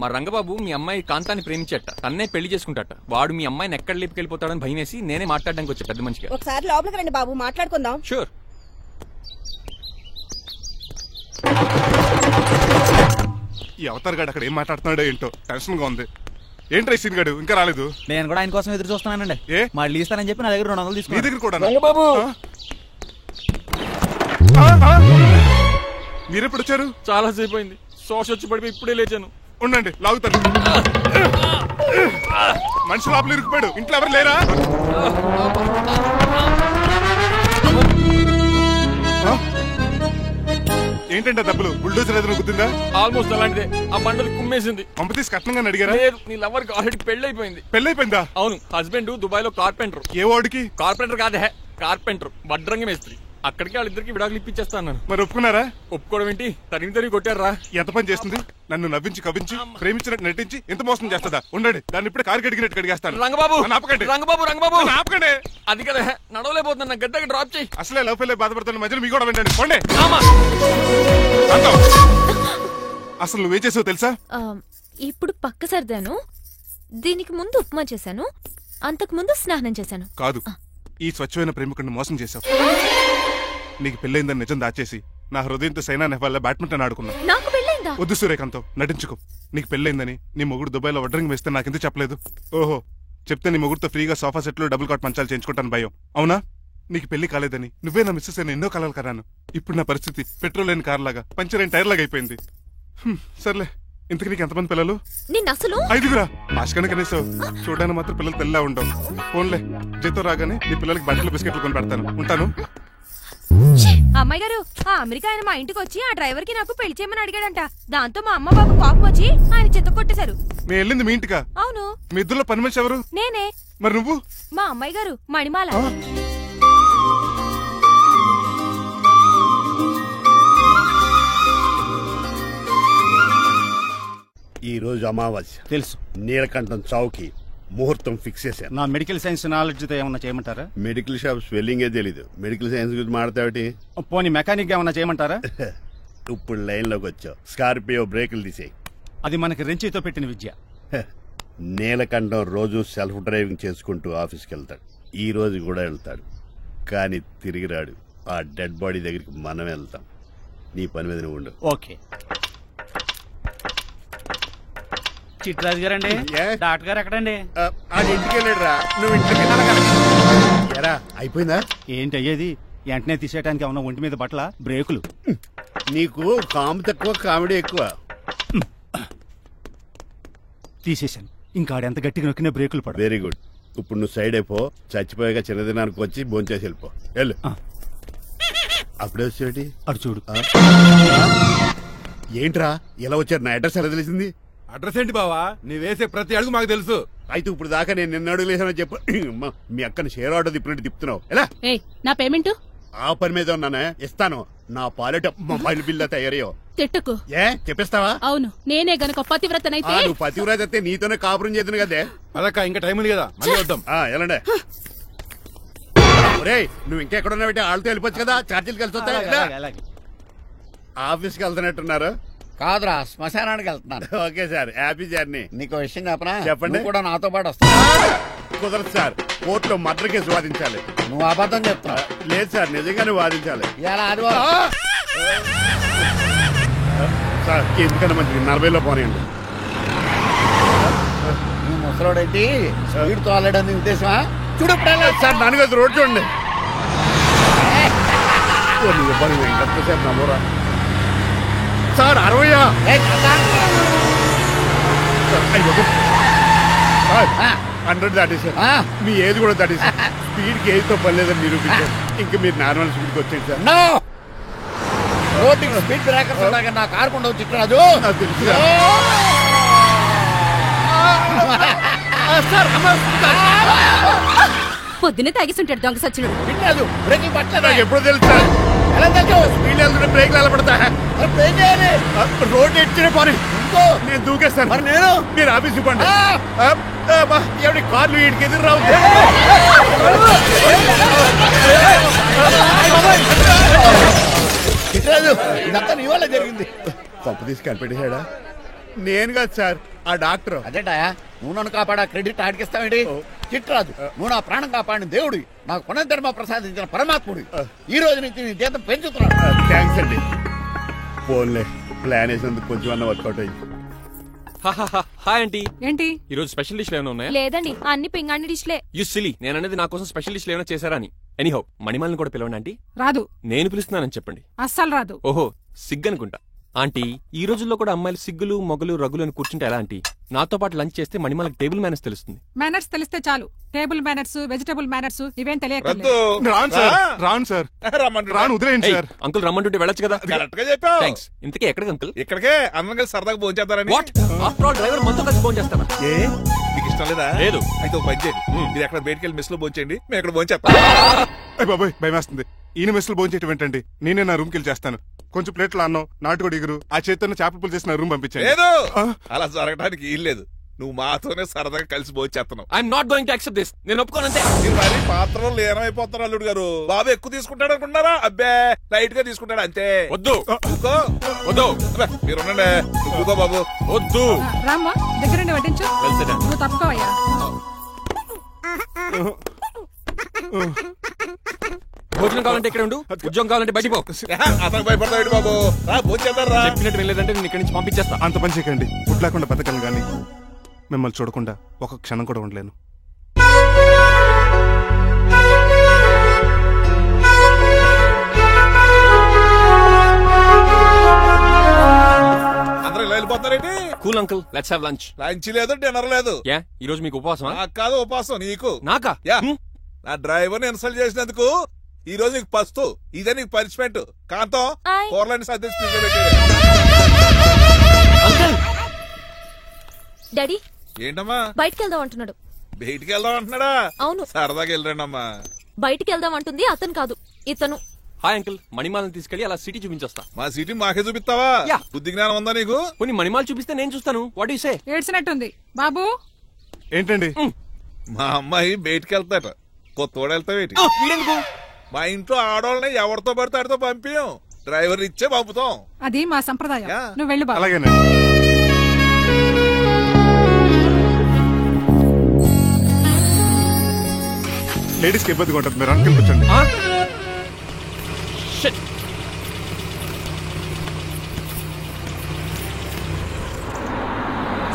మా రంగబాబు మీ అమ్మాయి కాంతాన్ని ప్రేమించట. తన్నే పెళ్లి చేసుకుంటాట. వాడు మీ అమ్మాయిని ఎక్కడ లేపుకెళ్ళిపోతాడని భయం వేసి నేనే మాట్లాడడానికి వచ్చా పెద్ద మనిషిగా. ఒకసారి లోపలికి రండి బాబు, మాట్లాడుకుందాం. షూర్. ఈ అవతార్ గాడు అక్కడ ఏం మాట్లాడుతున్నాడో ఏంటో టెన్షన్ గా ఉంది. ఏంట్రా సీన్ గాడు ఇంకా రాలేదు? నేను కూడా ఆయన కోసం ఎదురు చూస్తున్నానండి. ఏ మళ్ళీ ఇస్తానని చెప్పి నా దగ్గర 200 తీసుకుని. నీ దగ్గర కూడా? రంగబాబు మీరెప్పుడు వచ్చారు? చాలా సేపు అయింది. శోష వచ్చి పడిపోయి ఇప్పుడే లేచాను. ఉండండి, లాగుతాను. మనిషి లోపల ఇరుక్కుపోయాడు. ఇంట్లో ఎవరు లేరా? ఏంటంటే డబ్బులు బుల్డోజర్ ఏదైనా గుద్దిందా? ఆల్మోస్ట్ అలాంటిదే. ఆ బండలు కుమ్మేసింది. పంప తీసి కట్నంగా అడిగారా? లేదు, నీ లవర్ కి ఆల్రెడీ పెళ్ళైపోయింది. పెళ్ళైపోయిందా? అవును, హస్బెండ్ దుబాయ్ లో కార్పెంటర్. ఏ వాడికి? కార్పెంటర్ కాదే, కార్పెంటర్. వడ్రంగి మేస్త్రి. అక్కడికి వాళ్ళిద్దరికి విడాకులు ఇప్పించేస్తాను. మరి ఒప్పుకున్నారా? ఒప్పుకోవడం ఏంటి, తరిగి కొట్టారా? ఎంత పని చేస్తుంది? నన్ను నవ్వించి కవ్వించి ప్రేమించినట్టు నటించి ఎంత మోసం చేస్తుందా? ఉండండి, దాన్ని ఇప్పుడే కారు కడిగినట్టు కడిగేస్తాను. రంగబాబు ఆపకండి. రంగబాబు రంగబాబు ఆపకండి. అది కదా, నడవలేకపోతున్నా. గద్దకి డ్రాప్ చేయి. అసలే లవ్ ఫెయిల్ బాధపడుతున్న మధ్యలో మీ కూడా వింటండి. పోండి. అసలు నువ్వే చేసావు తెలుసా? ఇప్పుడు పక్క సర్దాను. దీనికి ముందు ఉప్మా చేశాను. అంతకు ముందు స్నానం చేశాను. కాదు, ఈ స్వచ్ఛమైన ప్రేమికుడిని మోసం చేశావు. నీకు పెళ్ళైందని నిజం దాచేసి నా హృదయంతో సైనా నెహ్వాల్ బ్యాడ్మింటన్ ఆడుకున్నా. నాకు పెళ్ళైందా? వద్దు సూర్యకాంతం, నటించుకో. నీకు పెళ్ళైందని నీ మొగుడు దుబాయ్ లో వడ్రంగి వేస్తే నాకెందుకు చెప్పలేదు? ఓహో, చెప్తే నీ మొగుడుతో ఫ్రీగా సోఫా సెట్లు డబుల్ కాట్ మంచాలు చేయించుకుంటాను భయం. అవునా? నీకు పెళ్లి కాలేదని నువ్వే నా మిస్సెస్ అని ఎన్నో కలలు కరాను. ఇప్పుడు నా పరిస్థితి పెట్రోల్ లేని కార్ లాగా, పంచర్ అయిన టైర్ లాగా అయిపోయింది. సర్లే, ఇంతకు నీకు ఎంతమంది పిల్లలు? అసలు 5గురా. ఆశకన కనీసం చూడడానికి మాత్రం పిల్లలు తెల్లా ఉండవు. ఫోన్లే, జీతం రాగానే నీ పిల్లలకి బట్టలు బిస్కెట్లు కొని పెడతాను. ఉంటాను. అమ్మాయి గారు, ఆ అమెరికా ఆయన మా ఇంటికి వచ్చి ఆ డ్రైవర్ కి నాకు పెళ్లి చేయమని అడిగాడంట. దాంతో మా అమ్మ బాబు కోపం వచ్చి ఆయన చెత్త కొట్టేశారు. నేను వెళ్ళింది మీ ఇంటికా? అవును. మీ ఇద్దరులో పని మనిషి ఎవరు? నేనే. మరి నువ్వు? మా అమ్మాయి గారు మణిమాల. ఈ రోజు అమావాస్య తెలుసు. నీలకంఠం చౌకి ముహూర్తం ఫిక్స్ చేశాను. నా మెడికల్ సైన్స్ నాలెడ్జ్ తో ఏమన్నా చేయమంటారా? మెడికల్ షాప్ స్వెల్లింగే తెలీదు, మెడికల్ సైన్స్ గురించి మాట్లాడతావిటి? పోనీ మెకానిక్ ఏమన్నా చేయమంటారా? ఇప్పుడు లైన్ లోకి వచ్చావు. స్కార్పియో బ్రేకులు తీసేయి. అది మనకి రెంచితో పెట్టిన విద్య. నీలకంఠం రోజు సెల్ఫ్ డ్రైవింగ్ చేసుకుంటూ ఆఫీస్కి వెళ్తాడు. ఈ రోజు కూడా వెళ్తాడు, కానీ తిరిగి రాడు. ఆ డెడ్ బాడీ దగ్గరికి మనం వెళ్తాం. నీ పని మీద నువ్వు ఉండు. ఓకే. చిట్రాజు గారండి, డాక్టర్ గారు ఎక్కడండి? ఇంటికి వెళ్ళాడురా. నువ్వు ఇంటికి ఎరా అయిపోయిందా? ఏంటి అయ్యేది? వెంటనే తీసేయడానికి ఏమన్నా ఒంటి మీద బట్టల బ్రేకులు? నీకు కాము తక్కువ, కామెడీ ఎక్కువ. తీసేశాను. ఇంకా ఆడెంత గట్టిగా నొక్కినా బ్రేకులు పడ. Very good. ఇప్పుడు నువ్వు సైడ్ అయిపో. చచ్చిపోయాక చిన్నదినానికి వచ్చి భోంచేసి వెళ్ళిపో. వెళ్ళు. అప్పుడే వచ్చేటి అటు చూడు. ఏంట్రా ఇలా వచ్చారు? నా అడ్రస్ ఎలా తెలిసింది? అడ్రస్ ఏంటి బావా? నీ వేసే ప్రతి అడుగు మాకు తెలుసు. అయితే ఇప్పుడు దాకా నేను నిన్న అడుగులేసానని చెప్పు. మీ అక్కని షేర్ ఆర్డర్ తిప్పినట్టు తిప్పుతున్నావు. ఎలా? నా పేమెంట్ ఆ పని మీద ఉన్నానే, ఇస్తాను. నా పాలెట మొబైల్ బిల్ తయారయ్యో. తిట్టుకు. ఏ చెప్పిస్తావా? అవును, నేనే గనక పతివ్రతనైతే. నువ్వు పతివ్రత అయితే నీతోనే కాపురం చేతును కదే. అదక్క, ఇంకా టైం ఉంది కదా, మళ్ళీ వద్దాం. ఎలాండే నువ్వు ఇంకెక్కడున్నా పెట్టి వాళ్ళతో వెళ్ళిపోవచ్చు కదా, ఛార్జీలు కలిసి వస్తాయి. ఆఫీస్కి వెళ్తున్నట్టున్నారు. కాదురా శ్మశానానికి వెళ్తున్నాను. Okay sir, happy journey. నీకు విషయం చెప్పనా? చెప్పండి. నువ్వు కూడా నాతో పాటు వస్తా. కుదరదు సార్, కోర్టులో మర్డర్ కేసు వాదించాలి. నువ్వు అబద్ధం చెప్తున్నావు. లేదు సార్, నిజంగానే వాదించాలి. ఇలా ఆదివారం సార్ ఎందుకన్నా మంచిది 40లో పోనీయండి. నువ్వు ముసలోడేంటి స్పీడ్ తోలడని ఉద్దేశమా? చూడు సార్, నాన్నగారు రోడ్ చూడండి. ఎంతసేపు నమ్మరా సార్? 100 దాటేశారు. మీ ఏది కూడా దాటేశారు. స్పీడ్కి ఏదితో పని లేదని నిరూపించారు. ఇంకా మీరు నార్మల్ స్పీడ్కి వచ్చేది సార్. రోడ్డుకి స్పీడ్ బ్రేకర్స్ ఉండగా నా కారు కొండ వచ్చి రాజు. నాకు తెలుసు పొద్దునే తాగిస్తుంటాడు దొంగ సచ్చినుడు. వినలేదు, బ్రేకింగ్ పట్టలేదు. నాకు ఎప్పుడు తెలుసు సార్? ఎలా తెలుసు? స్పీడ్ వెళ్తుంటే బ్రేక్లు ఎలా పడతా? రోడ్డు ఎచ్చిన పని నేను దూకేస్తాను. మరి నేను? మీరు ఆఫీస్ ఇవ్వండి. ఎవరి కార్లు వీడికి ఎదురు రావు. ఇదంతా నీ వల్ల జరిగింది. కొంప తీసి కనిపెట్టేశాడా? నేను కాదు సార్, ఆ డాక్టర్. అదేటా నువ్వు నన్ను కాపాడా క్రెడిట్ ఆడికిస్తావేంటి? చిట్రాజు, నువ్వు నా ప్రాణం కాపాడిన దేవుడి, నాకు పునర్ధర్మ ప్రసాదించిన పరమాత్ముడి. ఈ రోజు నుంచి నీ జీతం పెంచుతున్నాడు. థ్యాంక్స్ అండి. ఫోన్లే, ప్లాన్ వేసినందుకు కొంచెం అన్న వర్కౌట్ అయ్యింది. Hi aunty. ఏంటి ఈ రోజు స్పెషల్ డిష్లు ఏమైనా ఉన్నాయా? లేదండి, అన్ని పింగాణి డిష్లే. యు సిలీ, నేను అనేది నా కోసం స్పెషల్ డిష్లు ఏమైనా చేశారా అని. ఎనీహౌ, మణిమాలని కూడా పిలవండి ఆంటీ. రాదు. నేను పిలుస్తున్నానని చెప్పండి. అస్సలు రాదు. ఓహో, సిగ్గనుకుంటా. ఆంటీ, ఈ రోజుల్లో కూడా అమ్మాయిలు సిగ్గులు మొగలు రగులు అని కూర్చుంటే ఎలా ఆంటీ? నాతో పాటు లంచ్ చేస్తే మణిమాలకి టేబుల్ మేనర్స్ తెలుస్తుంది. మేనర్స్ తెలిస్తే చాలు. టేబుల్ మేనర్స్, వెజిటబుల్ మేనర్స్ ఇవేం తెలియదు. రాను వదిలేండి సార్. అంకుల్ రమ్మంటుంటే వెళ్ళొచ్చు కదా. కరెక్ట్ గా చెప్పావు. థ్యాంక్స్. ఇంతకీ ఎక్కడికి అంకుల్? ఇక్కడికే అందరం కలిసి సరదాగా భోజనం చేద్దారని. వాట్? ఆఫ్టర్ ఆల్ డ్రైవర్ మనతో కలిసి భోజనం చేస్తారా? ఏ మీకు ఇష్టం లేదా? లేదు. అయితే ఒక పని చేయండి, మీరు ఎక్కడ బయటికి వెళ్ళి మెస్ లో భోజనం చేయండి, మేము ఎక్కడ భోజనం చేస్తాం. బాబాయ్ భయమేస్తుంది. ఈయన మెస్సులు భోజనం చేయటం ఏంటండి? నేనే నా రూమ్కి వెళ్ళి చేస్తాను. కొంచెం ప్లేట్లు అన్నం, నాటుకోడి ఇగురు, ఆ చేతితో చేపల పులుసు చేసి నా రూమ్ పంపించాను. లేదు, అలా జరగడానికి ఏం లేదు. నువ్వు మాతోనే సరదాగా కలిసి భోజనం చేస్తున్నావు. I'm not going to accept this. నేను ఒప్పుకోనంతే. మీరు మరి పాత్రలో లీనమైపోతారు అల్లుడు గారు. బాబు ఎక్కువ తీసుకుంటాడు అనుకుంటారా? అబ్బే, లైట్ గా తీసుకుంటాడు అంతే. వద్దు వద్దు, మీరు ఉండండి. నువ్వు బాబు వద్దు. రామ్మా, దగ్గరండి వడ్డించు. నువ్వు తప్పుకోవయ్యా. భోజనం కావాలంటే ఇక్కడ ఉండు, ఉద్యోగం కావాలంటే బయటికి పో. అతను భయపడతాడు బాబు. భోజనం చేద్దారా? చెప్పినట్టు వెళ్ళలేదంటే నేను ఇక్కడి నుంచి పంపించేస్తా. అంత పని చేయకండి. ఫుడ్ లేకుండా బతకను కానీ మిమ్మల్ని చూడకుండా ఒక క్షణం కూడా ఉండలేను. అందరూ ఇలా వెళ్ళిపోతారేంటి? Cool uncle, let's have lunch. Lunch లేదు, డిన్నర్ లేదు. యా, ఈ రోజు మీకు ఉపవాసమా? నాకు కాదు ఉపవాసం, నీకు. నాకా? యా, నా డ్రైవర్ ని ఇన్సల్ట్ చేసినందుకు ఈ రోజు నీకు పస్తు. ఇదే నీకు పనిష్మెంట్. కాంతం కూరలని సర్దేసి ఫ్రిడ్జ్ లో పెట్టేయ్. డాడీ ఏంటమ్మా? బయటికి వెళ్దాం అంటున్నాడు. బయటికి వెళ్దాం అంటున్నాడా? అవును. సరదాగా వెళ్ళండి అమ్మా. బయటికి వెళ్దాం అంటుంది అతను కాదు, ఇతను. హాయ్ అంకుల్, మణిమాలను తీసుకెళ్లి అలా సిటీ చూపించొస్తా. మా సిటీ మాకే చూపిస్తావా? బుద్ధి జ్ఞానం ఉందా నీకు? కొన్ని మణిమాలు చూపిస్తే నేను చూస్తాను. What you say? ఏడ్చినట్టుంది బాబు. ఏంటండి? మా అమ్మాయి బయటికి వెళ్తాట. కొత్తోడు వెళ్తావేటి? మా ఇంట్లో ఆడవాళ్ళని ఎవరితో పడితే ఆడితో పంపించాం. డ్రైవర్ ఇచ్చే పంపుతాం. అది మా సంప్రదాయం. నువ్వు వెళ్ళు బాబు. అలాగేనండి. లేడీస్ కి ఇబ్బందిగా ఉంటుంది, మీరు అనుకుని కూర్చోండి.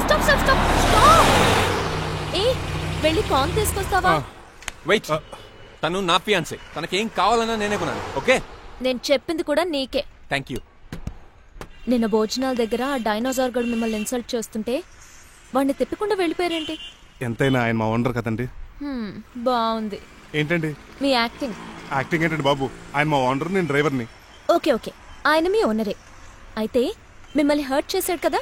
Stop stop stop stop. ఏ వెళ్ళి కాన్ తీసుకొస్తావా? వెయిట్, తను నా ఫియాన్సే. తనకేం కావాలన్నా నేనే కొనాలి. ఓకే? నేను చెప్పింది కూడా నీకే. Thank you. నిన్న భోజనాల దగ్గర ఆ డైనోసార్ గడు మిమ్మల్ని ఇన్సల్ట్ చేస్తుంటే వాడిని తిప్పకుండా వెళ్ళిపోయారేంటి? ఎంతైనా ఆయన మా ఓనర్ కదండి. బాగుంది. ఏంటండి మీ యాక్టింగ్? యాక్టింగ్ ఏంటండి బాబు? ఆయన మా ఓనర్, నేను డ్రైవర్ని. ఓకే ఓకే, ఆయన మీ ఓనరే. అయితే మిమ్మల్ని హర్ట్ చేశాడు కదా,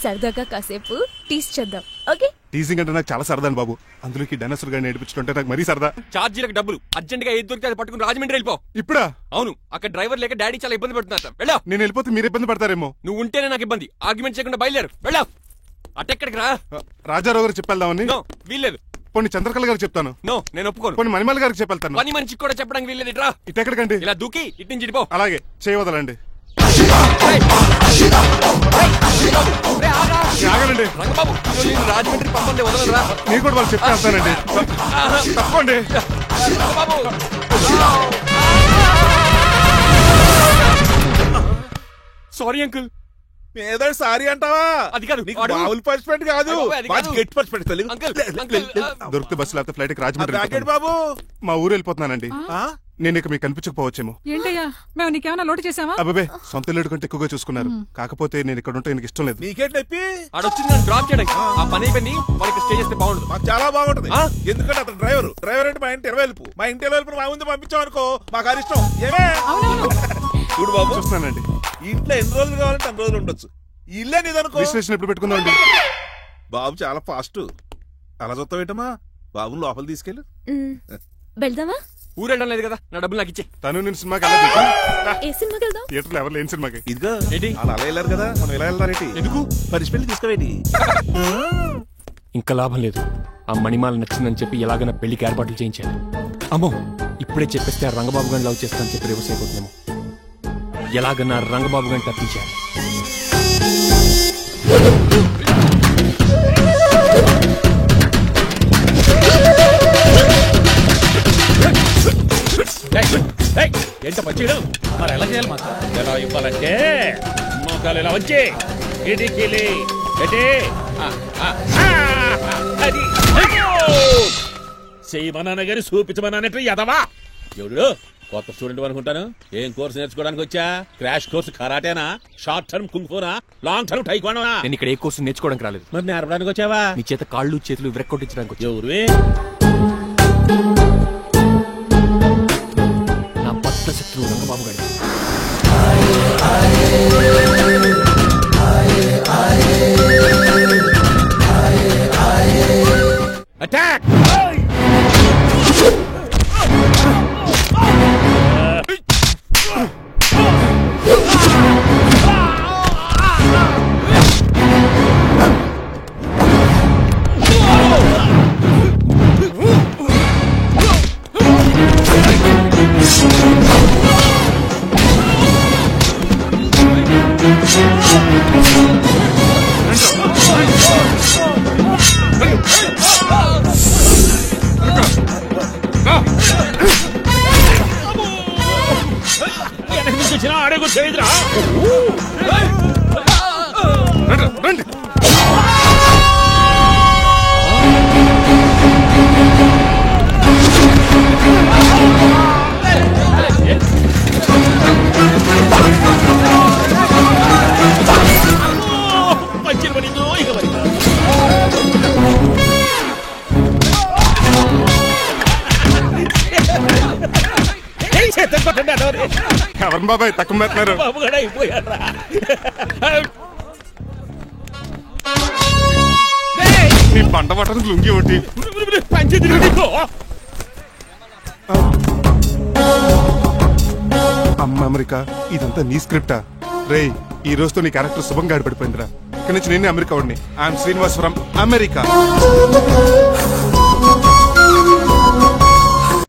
సరదాగా కాసేపు టీస్ చేద్దాం. ఓకే? టీజింగ్ అంటే నాకు చాలా సరదా బాబు. అందులోకి డైనోసార్ గారిని ఏడిపించుకుంటే నాకు మరీ సరదా. ఛార్జీలకు డబ్బులు అర్జెంట్ గా ఏది దొరికితే అది పట్టుకుని రాజమండ్రి వెళ్ళిపో. ఇప్పుడా? అవును, అక్కడ డ్రైవర్ లేక డాడీ చాలా ఇబ్బంది పడుతున్నారు. వెళ్ళా. నేను వెళ్ళిపోతే మీరు ఇబ్బంది పడతారేమో. నువ్వు ఉంటేనే నాకు ఇబ్బంది. ఆర్గ్యుమెంట్ చేయకుండా బయలుదేరు. వెళ్ళా. అటెక్కడికి రా. రాజారావు గారు చెప్పేద్దామని. వీల్లేదు. పోనీ చంద్రకళ గారు చెప్తాను. నో, నేను ఒప్పుకోను. పోనీ మణిమాల గారికి చెప్పేళ్తాను. పని మనిషికి కూడా చెప్పడానికి వీల్లేదు. ఇట్రా. ఇటెక్కడికండి? ఇలా దూకి ఇటు నుంచి ఇడిపో. అలాగే చేయవదలండి. ఆగనండి రంగబాబు రాజమండ్రి పంపండి వదలరా. నేను కూడా వాళ్ళు చెప్పేస్తానండి. తప్పండి. Sorry uncle. ఏదో సారీ అంటావా? అది కాదు, నీకు మామూలు పనిష్మెంట్ కాదు, గట్టి పనిష్మెంట్. దొరికితే బస్సు లేకపోతే ఫ్లైట్ రాజమండ్రి బ్యాకెట్ బాబు. మా ఊరు వెళ్ళిపోతున్నానండి. నేను ఇక మీకు కనిపించకపోవచ్చేమో. ఏంటయ్యా మేము నీకేమైనా లోటు చేసావా? అబ్బాబే సొంత లేడు కంటే ఎక్కువగా చూసుకున్నారు. కాకపోతే నేను ఇక్కడ ఉంటే నాకు ఇష్టం లేదు. నీకేంటి నొప్పి? ఆడొచ్చింది నన్ను డ్రాప్ చేయడానికి. ఆ పని అయిపోయింది, వాళ్ళకి స్టే చేస్తే బాగుంటుంది. మాకు చాలా బాగుంటుంది. ఎందుకంటే అతను డ్రైవర్ అంటే మా ఇంటి వెళ్ళిపు. మా ఇంటి వెళ్ళిపు మా ముందు పంపించాం అనుకో మాకు అది ఇష్టం. ఏమే చూడు బాబు, చూస్తున్నానండి. ఇంట్లో ఎన్ని రోజులు కావాలంటే అన్ని రోజులు ఉండొచ్చు. ఇల్లే నీదనుకో. విశ్లేషణ ఎప్పుడు పెట్టుకుందామండి? బాబు చాలా ఫాస్ట్. అలా చూస్తావు ఏంటమ్మా? బాబు లోపల తీసుకెళ్ళు. వెళ్దామా? ఊరెళ్ళడం లేదు కదా, నా డబ్బులు నాకు ఇచ్చే. తను నేను సినిమాకి ఏ సినిమాకి వెళ్దాం? థియేటర్లో ఎవరు లేని సినిమాకి. ఇదిగో వాళ్ళు అలా వెళ్ళారు కదా, మనం ఇలా వెళ్దారేంటి? ఎందుకు పనిష్మెంట్ తీసుకోవేటి? ఇంకా లాభం లేదు. ఆ మణిమాల నచ్చిందని చెప్పి ఎలాగైనా పెళ్లికి ఏర్పాట్లు చేయించాను. అమ్మో ఇప్పుడే చెప్పేస్తే ఆ రంగబాబు గారిని లవ్ చేస్తానని చెప్పి రివర్స్ అయిపోతున్నాము. ఎలాగన్నా రంగబాబు గారిని తప్పించాలి. ఎంత పచ్చిడు మరి ఎలా చేయాలి మాకు? ఎలా ఇవ్వాలంటే మోకాలు ఇలా వచ్చి ఇడికిలి చేయమన్నాను గాని చూపించమన్నానంటే ఎదవా ఎవడు కొత్త స్టూడెంట్ అనుకుంటాను. ఏం కోర్సు నేర్చుకోవడానికి వచ్చా? క్రాష్ కోర్సు కరాటేనా, షార్ట్ టర్మ్ కుంగ్ఫూనా, లాంగ్ టర్మ్ టైక్వాండోనా? నేను ఇక్కడ ఏ కోర్సు నేర్చుకోవడానికి రాలేదు. మరి నేర్పడానికి వచ్చావా? నీ చేత కాళ్ళు చేతులు విరక్కొట్టించడానికి వచ్చా. ఎవరు? నా పట్ల శత్రువు రంగబాబు గారి. అటాక్! అడుగు చేయదురా. మంచి పడిందో ఇక మరి ఎవరు బాబాయ్ తక్కువ పెడుతున్నారు? బాబు కూడా అయిపోయారా? నీ పంట పట్టడానికి లుంగి ఒకటి అమ్మ అమెరికా. ఇదంతా నీ స్క్రిప్టా? రేయ్ ఈ రోజుతో నీ క్యారెక్టర్ శుభంగా ఆడిపడిపోయిందిరా. ఇక్కడి నుంచి నేనే అమెరికా వాడిని. I'm Srinivas from America.